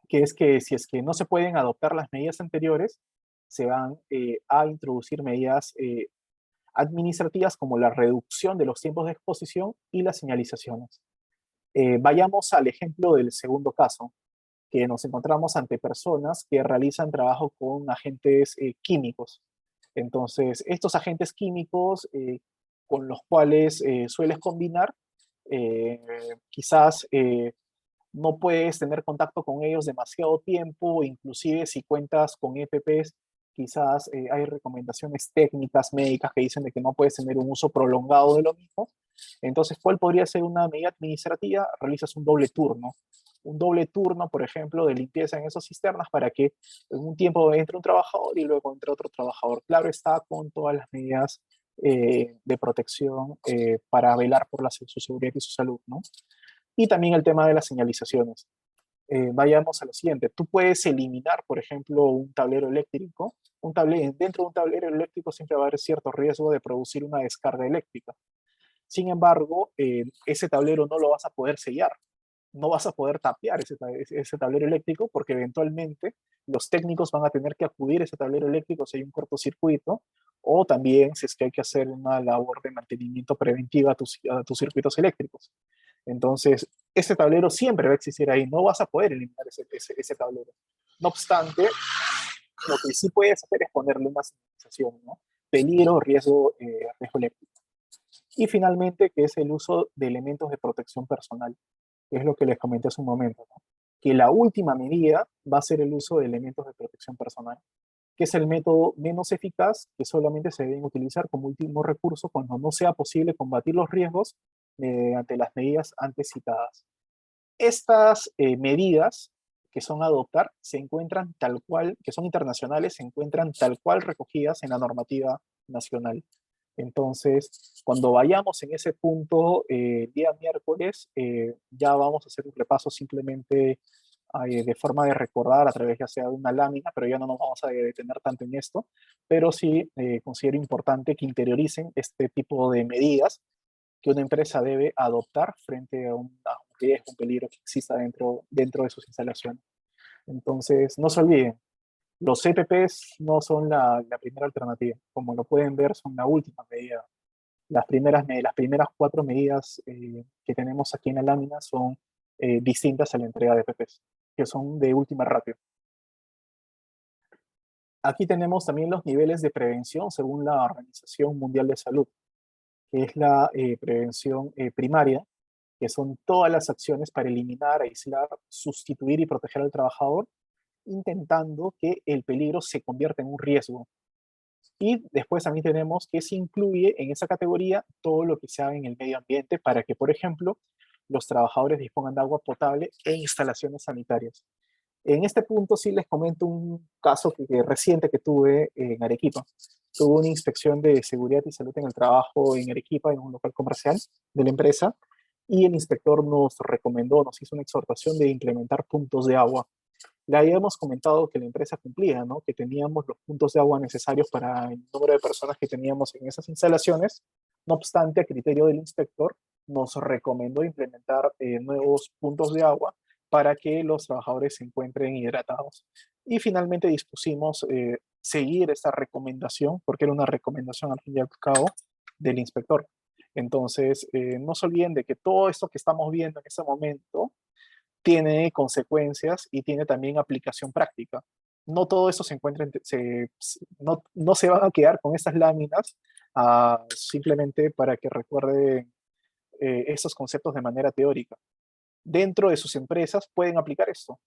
que es que si es que no se pueden adoptar las medidas anteriores, se van a introducir medidas administrativas como la reducción de los tiempos de exposición y las señalizaciones. Vayamos al ejemplo del segundo caso, que nos encontramos ante personas que realizan trabajo con agentes químicos. Entonces, estos agentes químicos con los cuales sueles combinar, eh, quizás no puedes tener contacto con ellos demasiado tiempo, inclusive si cuentas con EPPs, quizás hay recomendaciones técnicas, médicas que dicen de que no puedes tener un uso prolongado de lo mismo. Entonces, ¿cuál podría ser una medida administrativa? Realizas un doble turno, por ejemplo, de limpieza en esas cisternas para que en un tiempo entre un trabajador y luego entre otro trabajador. Claro está, con todas las medidas de protección para velar por su seguridad y su salud, ¿no? Y también el tema de las señalizaciones. Vayamos a lo siguiente. Tú puedes eliminar, por ejemplo, un tablero eléctrico. Dentro de un tablero eléctrico siempre va a haber cierto riesgo de producir una descarga eléctrica. Sin embargo, ese tablero no lo vas a poder sellar. No vas a poder tapear ese tablero eléctrico porque eventualmente los técnicos van a tener que acudir a ese tablero eléctrico si hay un cortocircuito o también si es que hay que hacer una labor de mantenimiento preventiva a tus circuitos eléctricos. Entonces, ese tablero siempre va a existir ahí, no vas a poder eliminar ese tablero. No obstante, lo que sí puedes hacer es ponerle una señalización, ¿no? Peligro, riesgo eléctrico. Y finalmente, que es el uso de elementos de protección personal, que es lo que les comenté hace un momento, ¿no? Que la última medida va a ser el uso de elementos de protección personal, que es el método menos eficaz que solamente se deben utilizar como último recurso cuando no sea posible combatir los riesgos ante las medidas antes citadas. Estas medidas que son a adoptar se encuentran tal cual, que son internacionales, se encuentran tal cual recogidas en la normativa nacional. Entonces, cuando vayamos en ese punto, el día miércoles, ya vamos a hacer un repaso simplemente de forma de recordar a través ya sea de una lámina, pero ya no nos vamos a detener tanto en esto, pero sí considero importante que interioricen este tipo de medidas que una empresa debe adoptar frente a un riesgo, un peligro que exista dentro de sus instalaciones. Entonces, no se olviden, los CPPs no son la primera alternativa. Como lo pueden ver, son la última medida. Las primeras cuatro medidas que tenemos aquí en la lámina son distintas a la entrega de PPs, que son de última ratio. Aquí tenemos también los niveles de prevención según la Organización Mundial de Salud, que es la prevención primaria, que son todas las acciones para eliminar, aislar, sustituir y proteger al trabajador, intentando que el peligro se convierta en un riesgo. Y después también tenemos que se incluye en esa categoría todo lo que se haga en el medio ambiente para que, por ejemplo, los trabajadores dispongan de agua potable e instalaciones sanitarias. En este punto sí les comento un caso reciente que tuve en Arequipa. Tuve una inspección de seguridad y salud en el trabajo en Arequipa, en un local comercial de la empresa, y el inspector nos recomendó, nos hizo una exhortación de implementar puntos de agua. Le habíamos comentado que la empresa cumplía, ¿no? Que teníamos los puntos de agua necesarios para el número de personas que teníamos en esas instalaciones. No obstante, a criterio del inspector, nos recomendó implementar nuevos puntos de agua para que los trabajadores se encuentren hidratados. Y finalmente dispusimos seguir esta recomendación, porque era una recomendación al fin y al cabo del inspector. Entonces, no se olviden de que todo esto que estamos viendo en este momento tiene consecuencias y tiene también aplicación práctica. No todo eso se encuentra, no se van a quedar con estas láminas simplemente para que recuerden esos conceptos de manera teórica. Dentro de sus empresas pueden aplicar esto.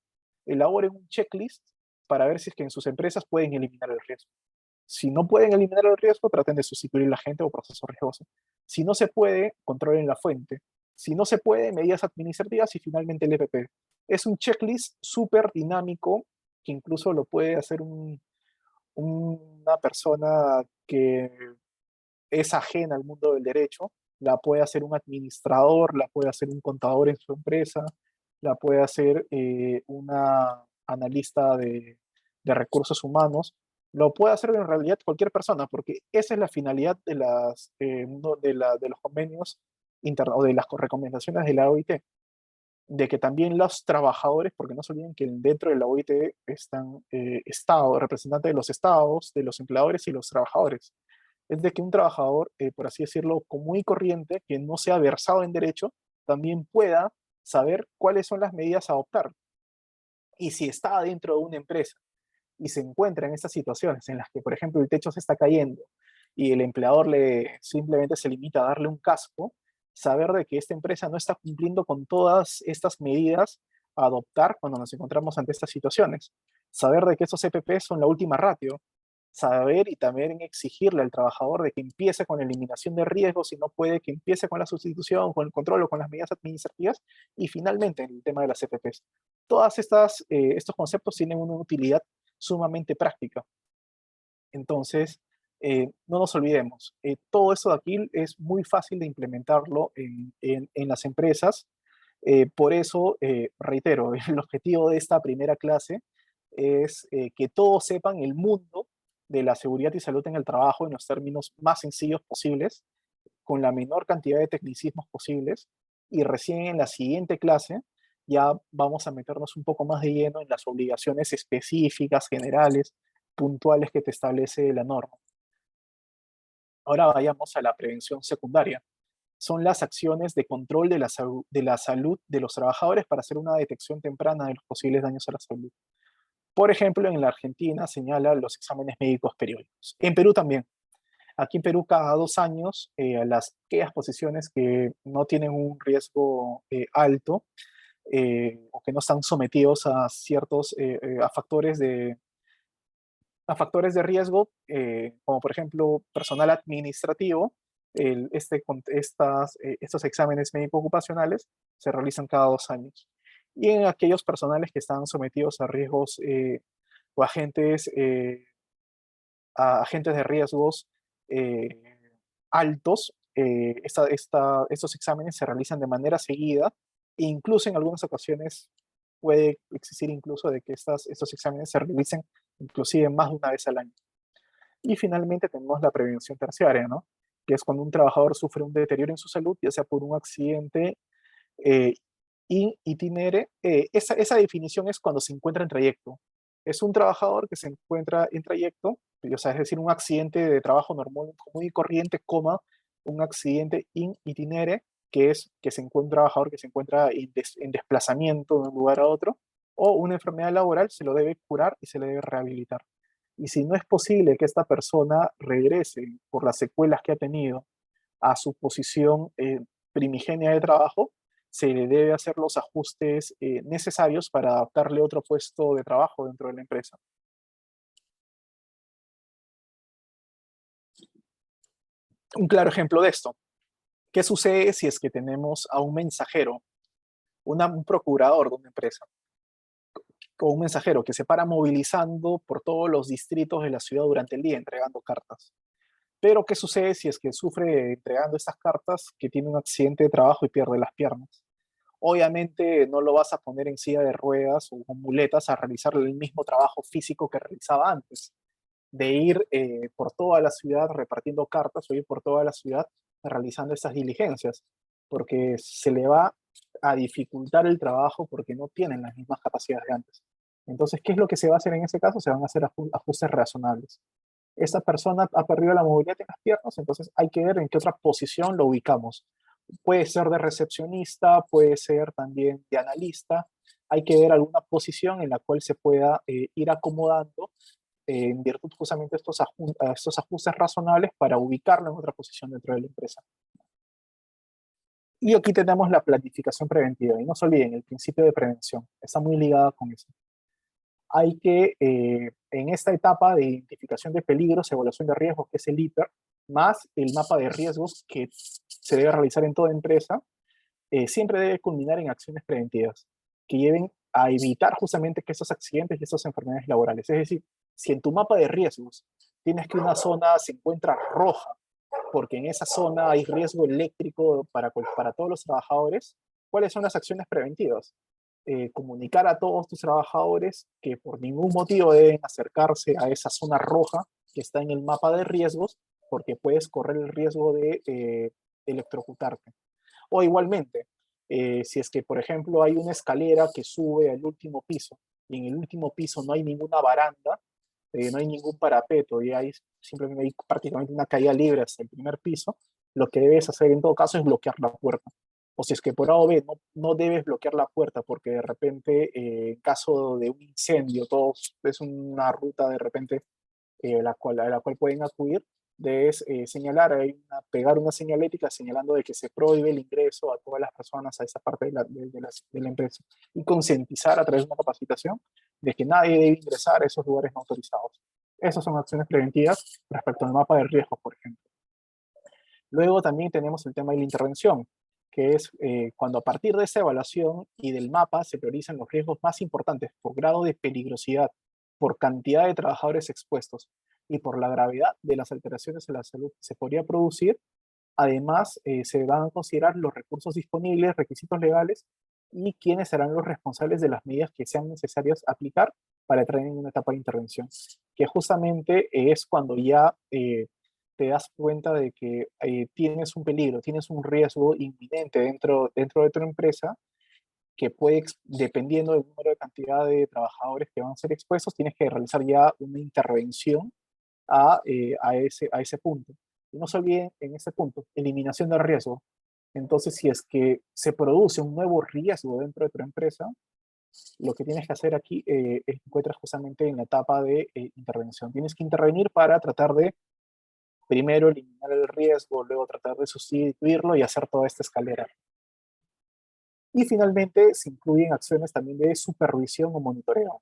Elaboren un checklist para ver si es que en sus empresas pueden eliminar el riesgo. Si no pueden eliminar el riesgo, traten de sustituir la gente o proceso riesgoso. Si no se puede, controlen la fuente. Si no se puede, medidas administrativas y finalmente el EPP. Es un checklist súper dinámico que incluso lo puede hacer una persona que es ajena al mundo del derecho. La puede hacer un administrador, la puede hacer un contador en su empresa, la puede hacer una analista de recursos humanos, lo puede hacer en realidad cualquier persona, porque esa es la finalidad de los convenios internos o de las recomendaciones de la OIT, de que también los trabajadores, porque no se olviden que dentro de la OIT están representantes de los estados, de los empleadores y los trabajadores. Es de que un trabajador, por así decirlo, común y corriente, que no sea versado en derecho, también pueda saber cuáles son las medidas a adoptar. Y si está dentro de una empresa y se encuentra en estas situaciones en las que, por ejemplo, el techo se está cayendo y el empleador simplemente se limita a darle un casco, saber de que esta empresa no está cumpliendo con todas estas medidas a adoptar cuando nos encontramos ante estas situaciones. Saber de que estos CPP son la última ratio. Saber y también exigirle al trabajador de que empiece con la eliminación de riesgos, si no puede, que empiece con la sustitución, con el control o con las medidas administrativas, y finalmente el tema de las CPPs. Todas estos conceptos tienen una utilidad sumamente práctica. Entonces, no nos olvidemos, todo eso de aquí es muy fácil de implementarlo en las empresas. Por eso, reitero, el objetivo de esta primera clase es que todos sepan el mundo de la seguridad y salud en el trabajo en los términos más sencillos posibles, con la menor cantidad de tecnicismos posibles, y recién en la siguiente clase ya vamos a meternos un poco más de lleno en las obligaciones específicas, generales, puntuales que te establece la norma. Ahora vayamos a la prevención secundaria. Son las acciones de control de la salud de los trabajadores para hacer una detección temprana de los posibles daños a la salud. Por ejemplo, en la Argentina señala los exámenes médicos periódicos. En Perú también. Aquí en Perú cada 2 años, aquellas posiciones que no tienen un riesgo alto o que no están sometidos a factores de riesgo, como por ejemplo personal administrativo, estos exámenes médico-ocupacionales se realizan cada 2 años. Y en aquellos personales que están sometidos a riesgos o agentes de riesgos eh, altos, estos exámenes se realizan de manera seguida e incluso en algunas ocasiones puede existir incluso de que estos exámenes se realicen inclusive más de una vez al año. Y finalmente tenemos la prevención terciaria, ¿no? Que es cuando un trabajador sufre un deterioro en su salud, ya sea por un accidente eh, in itinere, esa definición es cuando se encuentra en trayecto. Es un trabajador que se encuentra en trayecto, o sea, es decir, un accidente de trabajo normal, común y corriente, coma, un accidente in itinere, que es que se encuentra un trabajador que se encuentra en desplazamiento de un lugar a otro, o una enfermedad laboral, se lo debe curar y se le debe rehabilitar. Y si no es posible que esta persona regrese por las secuelas que ha tenido a su posición primigenia de trabajo, se le debe hacer los ajustes necesarios para adaptarle otro puesto de trabajo dentro de la empresa. Un claro ejemplo de esto. ¿Qué sucede si es que tenemos a un mensajero, un procurador de una empresa, o un mensajero que se para movilizando por todos los distritos de la ciudad durante el día entregando cartas? Pero ¿qué sucede si es que sufre entregando estas cartas, que tiene un accidente de trabajo y pierde las piernas? Obviamente no lo vas a poner en silla de ruedas o con muletas a realizar el mismo trabajo físico que realizaba antes, de ir por toda la ciudad repartiendo cartas o ir por toda la ciudad realizando estas diligencias, porque se le va a dificultar el trabajo porque no tienen las mismas capacidades de antes. Entonces, ¿qué es lo que se va a hacer en ese caso? Se van a hacer ajustes razonables. Esta persona ha perdido la movilidad en las piernas, entonces hay que ver en qué otra posición lo ubicamos. Puede ser de recepcionista, puede ser también de analista. Hay que ver alguna posición en la cual se pueda ir acomodando en virtud justamente de estos ajustes razonables para ubicarlo en otra posición dentro de la empresa. Y aquí tenemos la planificación preventiva. Y no se olviden, el principio de prevención está muy ligada con eso. Hay que, en esta etapa de identificación de peligros, evaluación de riesgos, que es el IPER, más el mapa de riesgos que se debe realizar en toda empresa, siempre debe culminar en acciones preventivas que lleven a evitar justamente que estos accidentes y estas enfermedades laborales. Es decir, si en tu mapa de riesgos tienes que una zona se encuentra roja, porque en esa zona hay riesgo eléctrico para todos los trabajadores, ¿cuáles son las acciones preventivas? Comunicar a todos tus trabajadores que por ningún motivo deben acercarse a esa zona roja que está en el mapa de riesgos, porque puedes correr el riesgo de electrocutarte. O igualmente, si es que, por ejemplo, hay una escalera que sube al último piso y en el último piso no hay ninguna baranda, no hay ningún parapeto y hay simplemente hay prácticamente una caída libre hasta el primer piso, lo que debes hacer en todo caso es bloquear la puerta. O si es que por A o B no debes bloquear la puerta porque de repente, en caso de un incendio, todo es una ruta de repente a la cual pueden acudir, debes señalar, pegar una señalética señalando de que se prohíbe el ingreso a todas las personas a esa parte de la empresa y concientizar a través de una capacitación de que nadie debe ingresar a esos lugares no autorizados. Esas son acciones preventivas respecto al mapa de riesgos, por ejemplo. Luego también tenemos el tema de la intervención, que es cuando a partir de esa evaluación y del mapa se priorizan los riesgos más importantes por grado de peligrosidad, por cantidad de trabajadores expuestos y por la gravedad de las alteraciones en la salud que se podría producir. Además, se van a considerar los recursos disponibles, requisitos legales y quiénes serán los responsables de las medidas que sean necesarias aplicar para entrar en una etapa de intervención, que justamente es cuando ya te das cuenta de que tienes un peligro, tienes un riesgo inminente dentro de tu empresa, que puede, dependiendo del número de cantidad de trabajadores que van a ser expuestos, tienes que realizar ya una intervención a ese punto. Y no se olviden en ese punto, eliminación del riesgo. Entonces, si es que se produce un nuevo riesgo dentro de tu empresa, lo que tienes que hacer aquí encuentras justamente en la etapa de intervención. Tienes que intervenir para tratar de primero eliminar el riesgo, luego tratar de sustituirlo y hacer toda esta escalera. Y finalmente se incluyen acciones también de supervisión o monitoreo.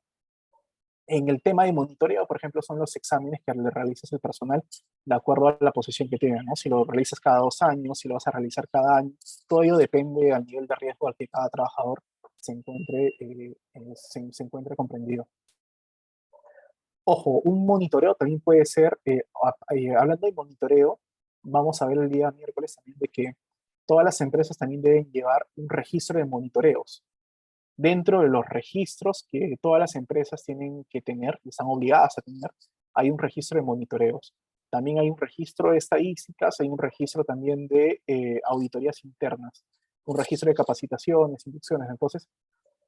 En el tema de monitoreo, por ejemplo, son los exámenes que le realizas al personal de acuerdo a la posición que tiene, ¿no? Si lo realizas cada 2 años, si lo vas a realizar cada año, todo ello depende al nivel de riesgo al que cada trabajador se encuentre comprendido. Ojo, un monitoreo también puede ser, hablando de monitoreo, vamos a ver el día miércoles también de que todas las empresas también deben llevar un registro de monitoreos. Dentro de los registros que todas las empresas tienen que tener, están obligadas a tener, hay un registro de monitoreos. También hay un registro de estadísticas, hay un registro también de auditorías internas, un registro de capacitaciones, inducciones. Entonces,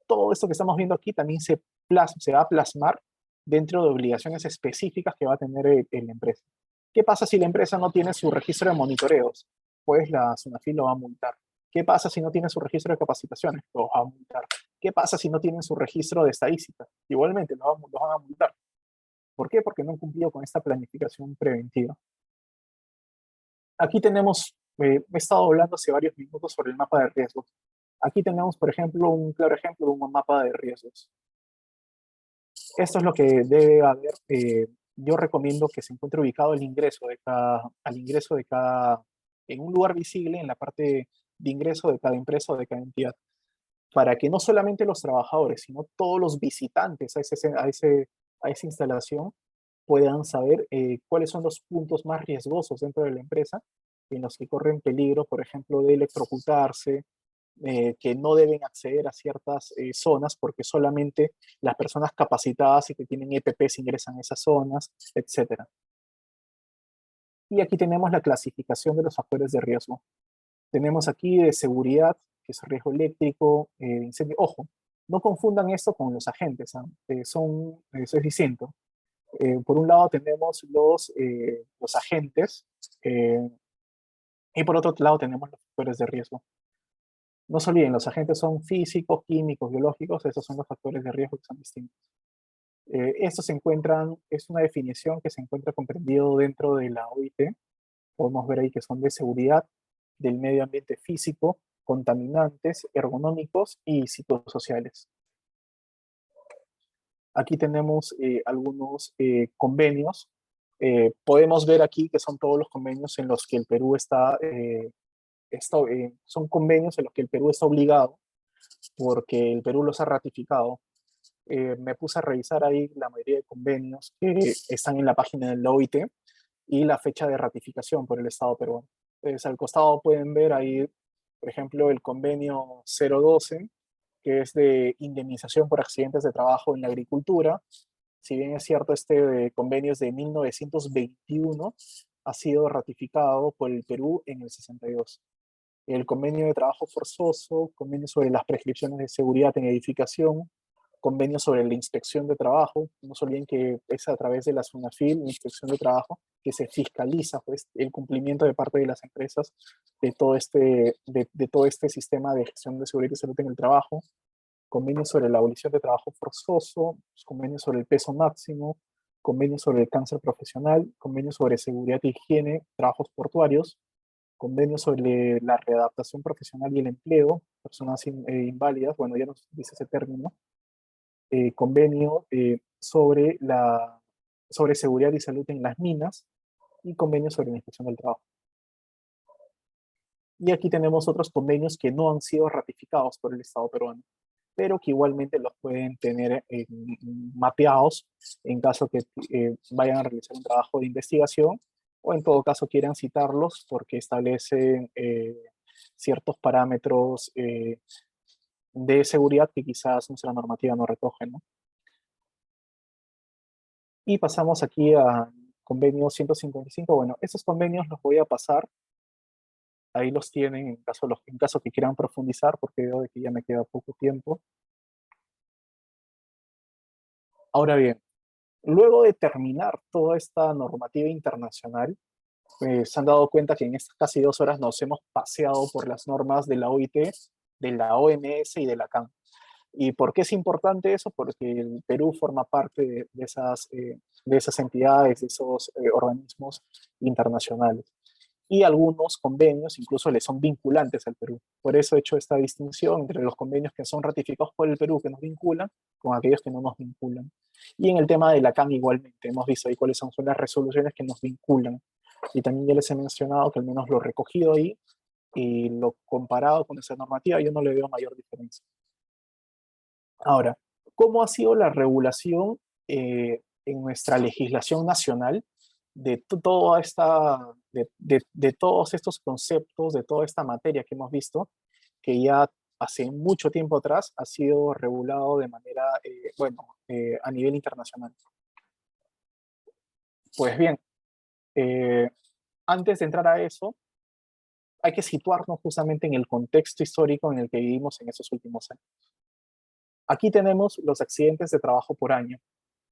todo esto que estamos viendo aquí también se va a plasmar dentro de obligaciones específicas que va a tener la empresa. ¿Qué pasa si la empresa no tiene su registro de monitoreos? Pues la SUNAFIL lo va a multar. ¿Qué pasa si no tiene su registro de capacitaciones? Lo va a multar. ¿Qué pasa si no tienen su registro de estadísticas? Igualmente lo van a multar. ¿Por qué? Porque no han cumplido con esta planificación preventiva. Aquí tenemos, he estado hablando hace varios minutos sobre el mapa de riesgos. Aquí tenemos, por ejemplo, un claro ejemplo de un mapa de riesgos. Esto es lo que debe haber. Yo recomiendo que se encuentre ubicado al ingreso de cada, en un lugar visible en la parte de ingreso de cada empresa o de cada entidad, para que no solamente los trabajadores, sino todos los visitantes a esa instalación puedan saber cuáles son los puntos más riesgosos dentro de la empresa en los que corren peligro, por ejemplo, de electrocutarse, que no deben acceder a ciertas zonas porque solamente las personas capacitadas y que tienen EPPs ingresan a esas zonas, etc. Y aquí tenemos la clasificación de los factores de riesgo. Tenemos aquí de seguridad, que es riesgo eléctrico, incendio. Ojo, no confundan esto con los agentes, ¿eh? Eso es distinto. Por un lado tenemos los agentes y por otro lado tenemos los factores de riesgo. No se olviden, los agentes son físicos, químicos, biológicos, esos son los factores de riesgo que son distintos. Estos se encuentran, es una definición que se encuentra comprendido dentro de la OIT. Podemos ver ahí que son de seguridad, del medio ambiente físico, contaminantes, ergonómicos y psicosociales. Aquí tenemos algunos convenios. Podemos ver aquí que son todos los convenios en los que el Perú son convenios en los que el Perú está obligado porque el Perú los ha ratificado. Me puse a revisar ahí la mayoría de convenios que están en la página de la OIT y la fecha de ratificación por el Estado peruano. Entonces, al costado pueden ver ahí, por ejemplo, el convenio 012, que es de indemnización por accidentes de trabajo en la agricultura. Si bien es cierto, este convenio es de 1921, ha sido ratificado por el Perú en el 62. El convenio de trabajo forzoso, convenio sobre las prescripciones de seguridad en edificación, convenio sobre la inspección de trabajo. No se olviden que es a través de la SUNAFIL, la inspección de trabajo, que se fiscaliza pues, el cumplimiento de parte de las empresas de todo este sistema de gestión de seguridad y salud en el trabajo. Convenio sobre la abolición de trabajo forzoso, convenio sobre el peso máximo, convenio sobre el cáncer profesional, convenio sobre seguridad e higiene, trabajos portuarios, convenio sobre la readaptación profesional y el empleo, personas inválidas, bueno, ya nos dice ese término, convenio sobre seguridad y salud en las minas y convenio sobre la inspección del trabajo. Y aquí tenemos otros convenios que no han sido ratificados por el Estado peruano, pero que igualmente los pueden tener mapeados en caso que vayan a realizar un trabajo de investigación o en todo caso quieran citarlos porque establecen ciertos parámetros de seguridad que quizás nuestra normativa no recoge, ¿no? Y pasamos aquí a convenio 155. Bueno, esos convenios los voy a pasar. Ahí los tienen en caso que quieran profundizar, porque veo que ya me queda poco tiempo. Ahora bien, luego de terminar toda esta normativa internacional, se han dado cuenta que en estas casi 2 horas nos hemos paseado por las normas de la OIT, de la OMS y de la CAN. ¿Y por qué es importante eso? Porque el Perú forma parte de esas entidades, de esos organismos internacionales. Y algunos convenios incluso le son vinculantes al Perú. Por eso he hecho esta distinción entre los convenios que son ratificados por el Perú, que nos vinculan, con aquellos que no nos vinculan. Y en el tema de la CAN igualmente, hemos visto ahí cuáles son las resoluciones que nos vinculan. Y también ya les he mencionado que al menos lo recogido ahí y lo comparado con esa normativa, yo no le veo mayor diferencia. Ahora, ¿cómo ha sido la regulación en nuestra legislación nacional de todos estos conceptos, de toda esta materia que hemos visto, que ya hace mucho tiempo atrás ha sido regulado de manera, a nivel internacional? Pues bien, antes de entrar a eso, hay que situarnos justamente en el contexto histórico en el que vivimos en esos últimos años. Aquí tenemos los accidentes de trabajo por año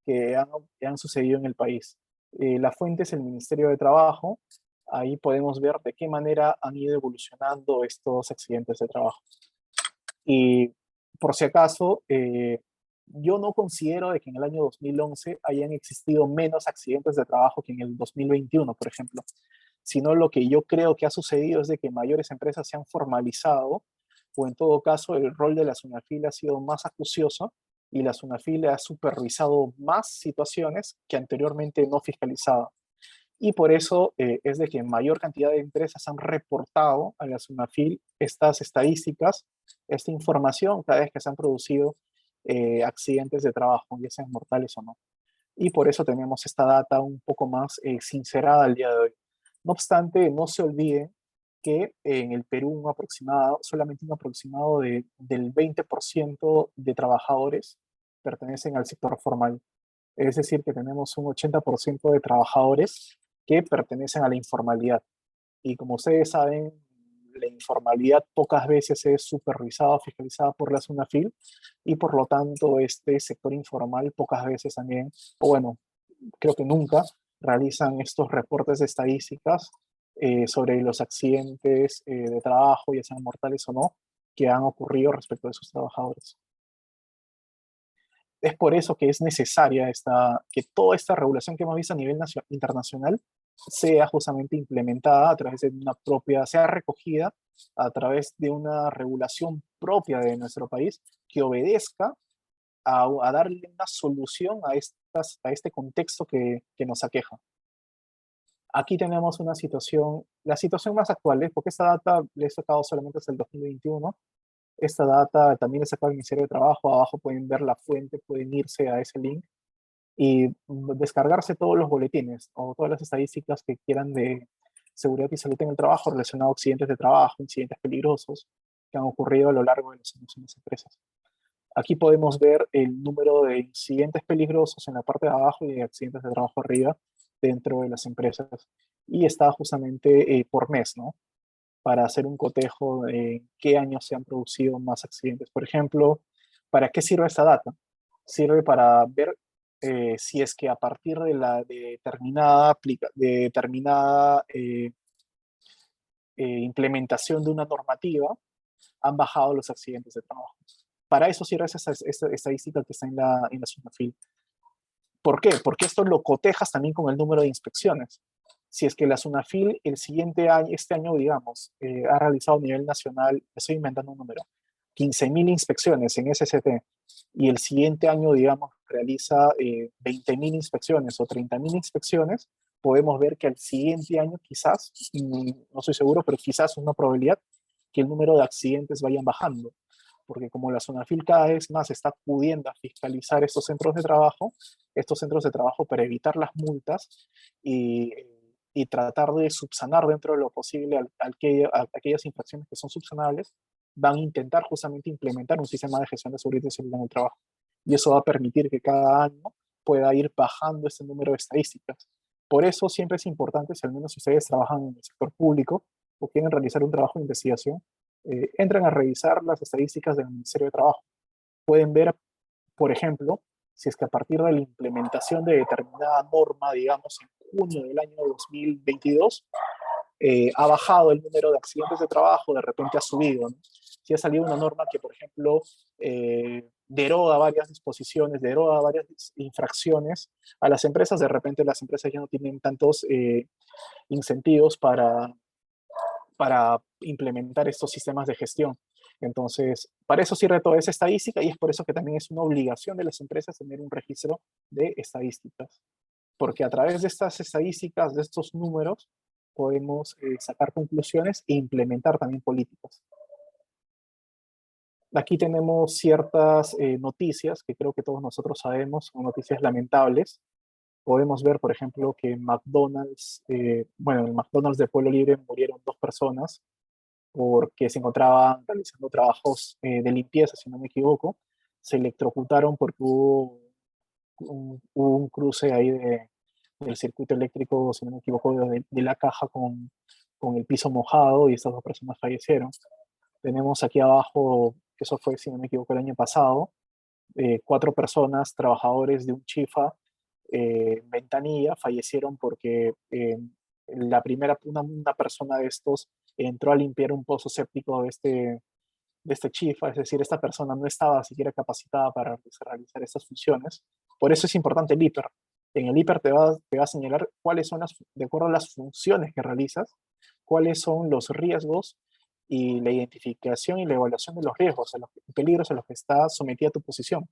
que han sucedido en el país. La fuente es el Ministerio de Trabajo. Ahí podemos ver de qué manera han ido evolucionando estos accidentes de trabajo. Y por si acaso, yo no considero de que en el año 2011 hayan existido menos accidentes de trabajo que en el 2021, por ejemplo, sino lo que yo creo que ha sucedido es de que mayores empresas se han formalizado, o en todo caso el rol de la SUNAFIL ha sido más acucioso y la SUNAFIL ha supervisado más situaciones que anteriormente no fiscalizaba. Y por eso es de que mayor cantidad de empresas han reportado a la SUNAFIL estas estadísticas, esta información cada vez que se han producido accidentes de trabajo, ya sean mortales o no. Y por eso tenemos esta data un poco más sincerada al día de hoy. No obstante, no se olvide que en el Perú un aproximado, solamente un aproximado del 20% de trabajadores pertenecen al sector formal. Es decir, que tenemos un 80% de trabajadores que pertenecen a la informalidad. Y como ustedes saben, la informalidad pocas veces es supervisada o fiscalizada por la SUNAFIL y por lo tanto este sector informal pocas veces también, o bueno, creo que nunca, realizan estos reportes de estadísticas sobre los accidentes de trabajo, ya sean mortales o no, que han ocurrido respecto de sus trabajadores. Es por eso que es necesaria que toda esta regulación que hemos visto a nivel internacional sea justamente implementada a través de una propia, sea recogida a través de una regulación propia de nuestro país que obedezca a darle una solución a este contexto que nos aqueja. Aquí tenemos una situación, la situación más actual, porque esta data le he sacado solamente hasta el 2021. Esta data también le he sacado al Ministerio de Trabajo. Abajo pueden ver la fuente, pueden irse a ese link y descargarse todos los boletines o todas las estadísticas que quieran de seguridad y salud en el trabajo relacionados a accidentes de trabajo, incidentes peligrosos que han ocurrido a lo largo de los años en las empresas. Aquí podemos ver el número de incidentes peligrosos en la parte de abajo y de accidentes de trabajo arriba dentro de las empresas. Y está justamente por mes, ¿no? Para hacer un cotejo de qué años se han producido más accidentes. Por ejemplo, ¿para qué sirve esta data? Sirve para ver si es que a partir de la determinada implementación de una normativa han bajado los accidentes de trabajo. Para eso sirve esta estadística que está en la SUNAFIL. ¿Por qué? Porque esto lo cotejas también con el número de inspecciones. Si es que la SUNAFIL el siguiente año, este año, digamos, ha realizado a nivel nacional, estoy inventando un número, 15.000 inspecciones en SCT, y el siguiente año, digamos, realiza 20.000 inspecciones o 30.000 inspecciones, podemos ver que al siguiente año quizás, no estoy seguro, pero quizás una probabilidad que el número de accidentes vayan bajando, porque como la SUNAFIL cada vez más está acudiendo a fiscalizar estos centros de trabajo para evitar las multas y, y tratar de subsanar dentro de lo posible aquellas infracciones que son subsanables, van a intentar justamente implementar un sistema de gestión de seguridad y salud en el trabajo. Y eso va a permitir que cada año pueda ir bajando este número de estadísticas. Por eso siempre es importante, si al menos ustedes trabajan en el sector público o quieren realizar un trabajo de investigación, entran a revisar las estadísticas del Ministerio de Trabajo. Pueden ver, por ejemplo, si es que a partir de la implementación de determinada norma, digamos, en junio del año 2022, ha bajado el número de accidentes de trabajo, de repente ha subido, ¿no? Si ha salido una norma que, por ejemplo, deroga varias disposiciones, deroga varias infracciones a las empresas, de repente las empresas ya no tienen tantos incentivos para implementar estos sistemas de gestión. Entonces, para eso sirve toda esa estadística y es por eso que también es una obligación de las empresas tener un registro de estadísticas, porque a través de estas estadísticas, de estos números, podemos sacar conclusiones e implementar también políticas. Aquí tenemos ciertas noticias que creo que todos nosotros sabemos, son noticias lamentables. Podemos ver, por ejemplo, que McDonald's, bueno, en el McDonald's de Pueblo Libre murieron 2 personas porque se encontraban realizando trabajos de limpieza, si no me equivoco. Se electrocutaron porque hubo un cruce ahí del circuito eléctrico, si no me equivoco, de la caja con el piso mojado y estas 2 personas fallecieron. Tenemos aquí abajo, que eso fue, si no me equivoco, el año pasado, 4 personas, trabajadores de un chifa Ventanilla, fallecieron porque una persona de estos entró a limpiar un pozo séptico de este chifa, es decir, esta persona no estaba siquiera capacitada para realizar estas funciones. Por eso es importante el IPER. En el IPER te va a señalar cuáles son de acuerdo a las funciones que realizas, cuáles son los riesgos y la identificación y la evaluación de los riesgos, de los peligros a los que está sometida tu posición.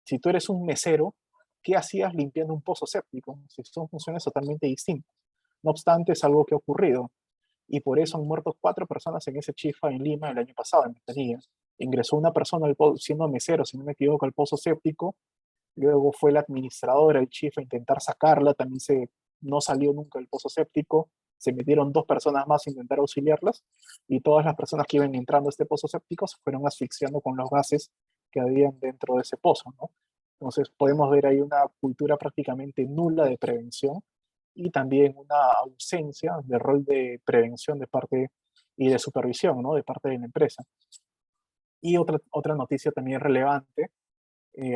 Si tú eres un mesero, ¿qué hacías limpiando un pozo séptico? Si son funciones totalmente distintas. No obstante, es algo que ha ocurrido y por eso han muerto 4 personas en ese chifa en Lima el año pasado, en Ventanilla. Ingresó una persona siendo mesero, si no me equivoco, al pozo séptico, luego fue la administradora del chifa a intentar sacarla, también no salió nunca del pozo séptico, se metieron 2 personas más a intentar auxiliarlas y todas las personas que iban entrando a este pozo séptico se fueron asfixiando con los gases que habían dentro de ese pozo, ¿no? Entonces podemos ver ahí una cultura prácticamente nula de prevención y también una ausencia de rol de prevención de parte y de supervisión, ¿no? De parte de la empresa. Y otra noticia también relevante,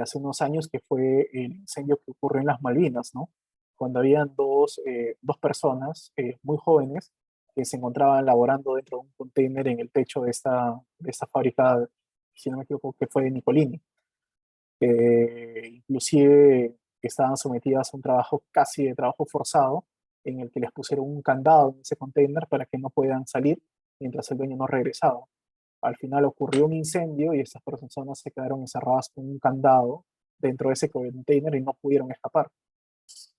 hace unos años, que fue el incendio que ocurrió en las Malvinas, ¿no? Cuando habían dos personas muy jóvenes que se encontraban laborando dentro de un container en el techo de esta fábrica, si no me equivoco, que fue de Nicolini. Inclusive estaban sometidas a un trabajo casi de trabajo forzado, en el que les pusieron un candado en ese container para que no puedan salir mientras el dueño no regresaba. Al final ocurrió un incendio y estas personas se quedaron encerradas con un candado dentro de ese container y no pudieron escapar.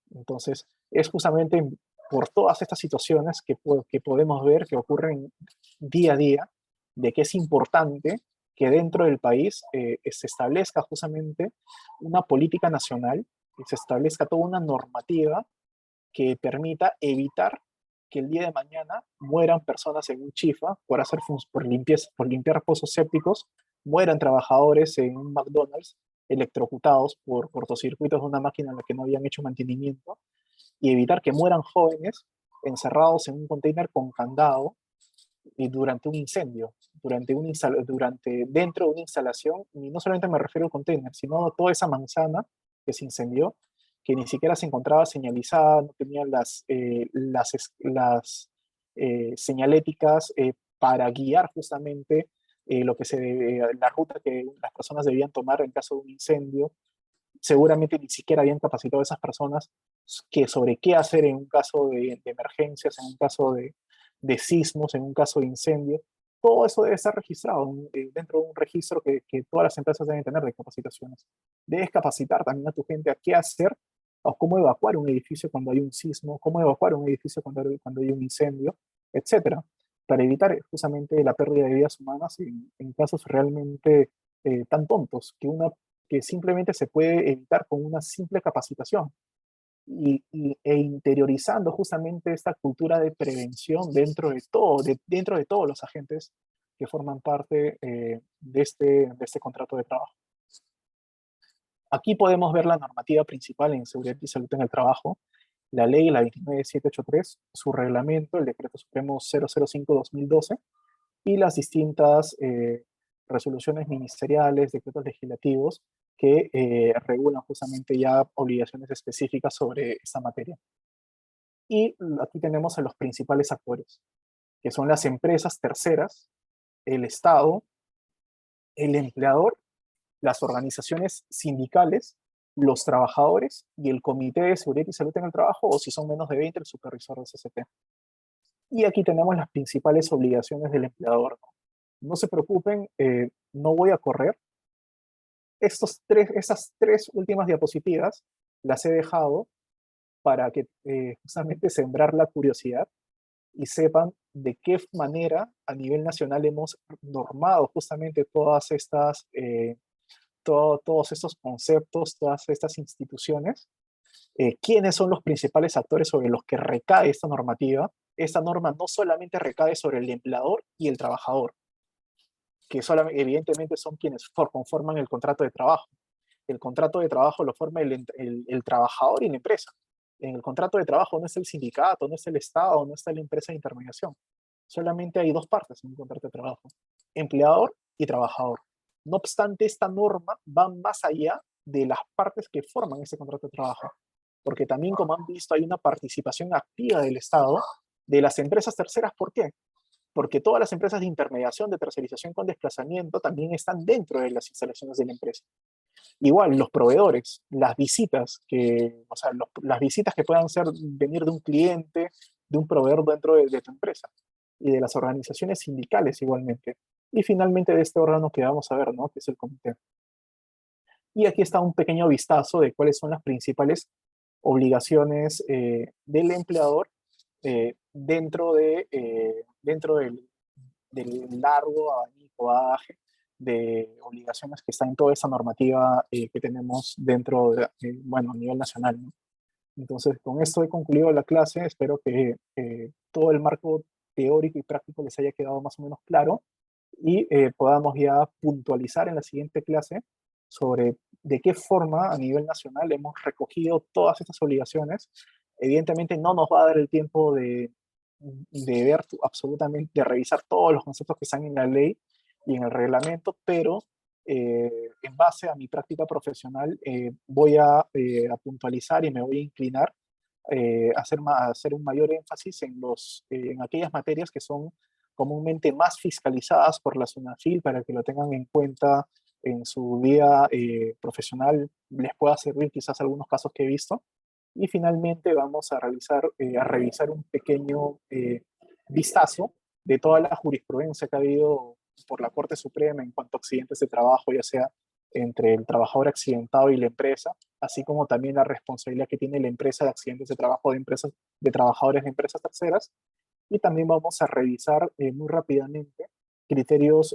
Entonces, es justamente por todas estas situaciones que podemos ver que ocurren día a día, de que es importante que dentro del país se establezca justamente una política nacional, que se establezca toda una normativa que permita evitar que el día de mañana mueran personas en un chifa por limpiar pozos sépticos, mueran trabajadores en un McDonald's electrocutados por cortocircuitos de una máquina en la que no habían hecho mantenimiento, y evitar que mueran jóvenes encerrados en un container con candado y durante un incendio, dentro de una instalación, y no solamente me refiero al container, sino a toda esa manzana que se incendió, que ni siquiera se encontraba señalizada, no tenía las señaléticas para guiar justamente la ruta que las personas debían tomar en caso de un incendio. Seguramente ni siquiera habían capacitado a esas personas sobre qué hacer en un caso de emergencias, en un caso de sismos, en un caso de incendio. Todo eso debe estar registrado dentro de un registro que todas las empresas deben tener de capacitaciones. Debes capacitar también a tu gente a qué hacer o cómo evacuar un edificio cuando hay un sismo, cómo evacuar un edificio cuando hay un incendio, etcétera, para evitar justamente la pérdida de vidas humanas en casos realmente tan tontos que simplemente se puede evitar con una simple capacitación e interiorizando justamente esta cultura de prevención dentro de todos los agentes que forman parte de este contrato de trabajo. Aquí podemos ver la normativa principal en seguridad y salud en el trabajo, la ley, la 29783, su reglamento, el decreto supremo 005-2012, y las distintas resoluciones ministeriales, decretos legislativos que regulan justamente ya obligaciones específicas sobre esta materia. Y aquí tenemos a los principales actores, que son las empresas terceras, el Estado, el empleador, las organizaciones sindicales, los trabajadores y el Comité de Seguridad y Salud en el Trabajo, o si son menos de 20, el supervisor de CCT. Y aquí tenemos las principales obligaciones del empleador. No se preocupen, no voy a correr. Esas tres últimas diapositivas las he dejado para que justamente sembrar la curiosidad y sepan de qué manera a nivel nacional hemos normado justamente todos estos conceptos, todas estas instituciones, quiénes son los principales actores sobre los que recae esta normativa. Esta norma no solamente recae sobre el empleador y el trabajador, que evidentemente son quienes conforman el contrato de trabajo. El contrato de trabajo lo forma el trabajador y la empresa. En el contrato de trabajo no está el sindicato, no está el Estado, no está la empresa de intermediación. Solamente hay dos partes en un contrato de trabajo, empleador y trabajador. No obstante, esta norma va más allá de las partes que forman ese contrato de trabajo, porque también, como han visto, hay una participación activa del Estado de las empresas terceras. ¿Por qué? Porque todas las empresas de intermediación, de tercerización con desplazamiento, también están dentro de las instalaciones de la empresa. Igual, los proveedores, las visitas o sea, las visitas que puedan venir de un cliente, de un proveedor dentro de tu empresa, y de las organizaciones sindicales igualmente. Y finalmente de este órgano que vamos a ver, ¿no? Que es el comité. Y aquí está un pequeño vistazo de cuáles son las principales obligaciones del empleador dentro del largo abanico bagaje de obligaciones que está en toda esa normativa que tenemos dentro bueno, a nivel nacional, ¿no? Entonces, con esto he concluido la clase. Espero que todo el marco teórico y práctico les haya quedado más o menos claro y podamos ya puntualizar en la siguiente clase sobre de qué forma a nivel nacional hemos recogido todas estas obligaciones. Evidentemente no nos va a dar el tiempo de ver absolutamente, de revisar todos los conceptos que están en la ley y en el reglamento, pero en base a mi práctica profesional voy a puntualizar y me voy a inclinar a hacer un mayor énfasis en aquellas materias que son comúnmente más fiscalizadas por la SUNAFIL para que lo tengan en cuenta en su vida profesional, les pueda servir quizás algunos casos que he visto. Y finalmente vamos a revisar un pequeño vistazo de toda la jurisprudencia que ha habido por la Corte Suprema en cuanto a accidentes de trabajo, ya sea entre el trabajador accidentado y la empresa, así como también la responsabilidad que tiene la empresa de accidentes de trabajo de trabajadores de empresas terceras. Y también vamos a revisar muy rápidamente criterios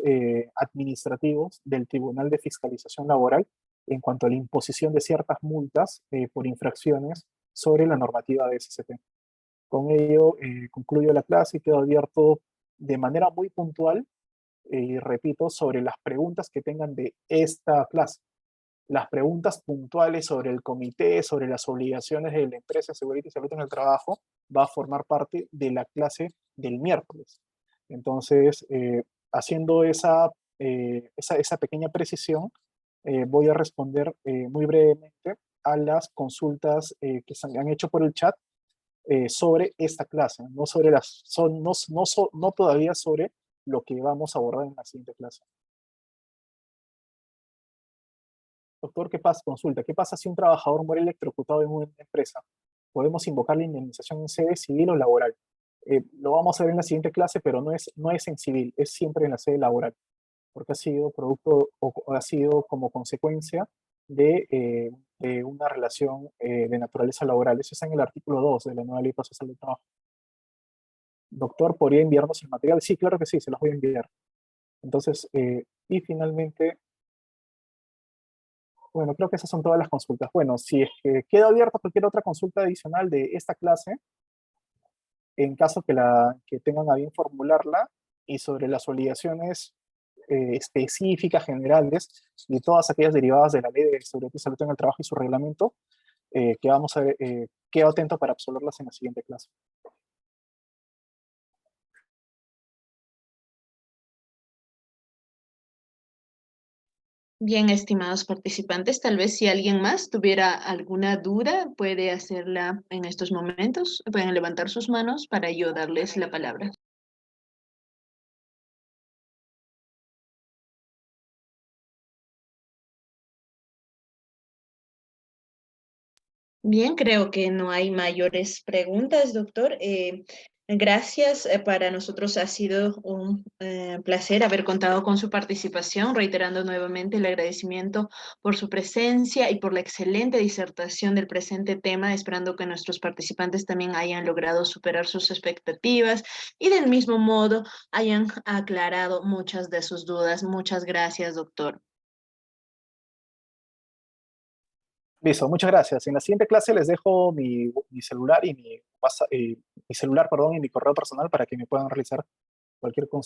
administrativos del Tribunal de Fiscalización Laboral en cuanto a la imposición de ciertas multas por infracciones sobre la normativa de SCT. Con ello concluyo la clase y quedo abierto de manera muy puntual y repito, sobre las preguntas que tengan de esta clase. Las preguntas puntuales sobre el comité, sobre las obligaciones de la empresa de seguridad y salud en el trabajo, va a formar parte de la clase del miércoles. Entonces, haciendo esa pequeña precisión, voy a responder muy brevemente a las consultas que se han hecho por el chat sobre esta clase, no, sobre no todavía sobre lo que vamos a abordar en la siguiente clase. Doctor, ¿qué pasa? Consulta, ¿qué pasa si un trabajador muere electrocutado en una empresa? ¿Podemos invocar la indemnización en sede civil o laboral? Lo vamos a ver en la siguiente clase, pero no es en civil, es siempre en la sede laboral, porque ha sido producto o ha sido como consecuencia de una relación de naturaleza laboral. Eso está en el artículo 2 de la nueva ley procesal del trabajo. Doctor, ¿podría enviarnos el material? Sí, claro que sí, se los voy a enviar. Entonces, y finalmente, bueno, creo que esas son todas las consultas. Bueno, si es que queda abierta cualquier otra consulta adicional de esta clase, en caso que tengan a bien formularla, y sobre las obligaciones específicas, generales, y todas aquellas derivadas de la Ley de Seguridad y Salud en el Trabajo y su reglamento, que vamos a ver, quedo atento para absolverlas en la siguiente clase. Bien, estimados participantes, tal vez si alguien más tuviera alguna duda, puede hacerla en estos momentos. Pueden levantar sus manos para yo darles la palabra. Bien, creo que no hay mayores preguntas, doctor. Gracias. Para nosotros ha sido un placer haber contado con su participación, reiterando nuevamente el agradecimiento por su presencia y por la excelente disertación del presente tema, esperando que nuestros participantes también hayan logrado superar sus expectativas y del mismo modo hayan aclarado muchas de sus dudas. Muchas gracias, doctor. Listo, muchas gracias. En la siguiente clase les dejo mi celular y mi celular, perdón, y mi correo personal para que me puedan realizar cualquier consulta.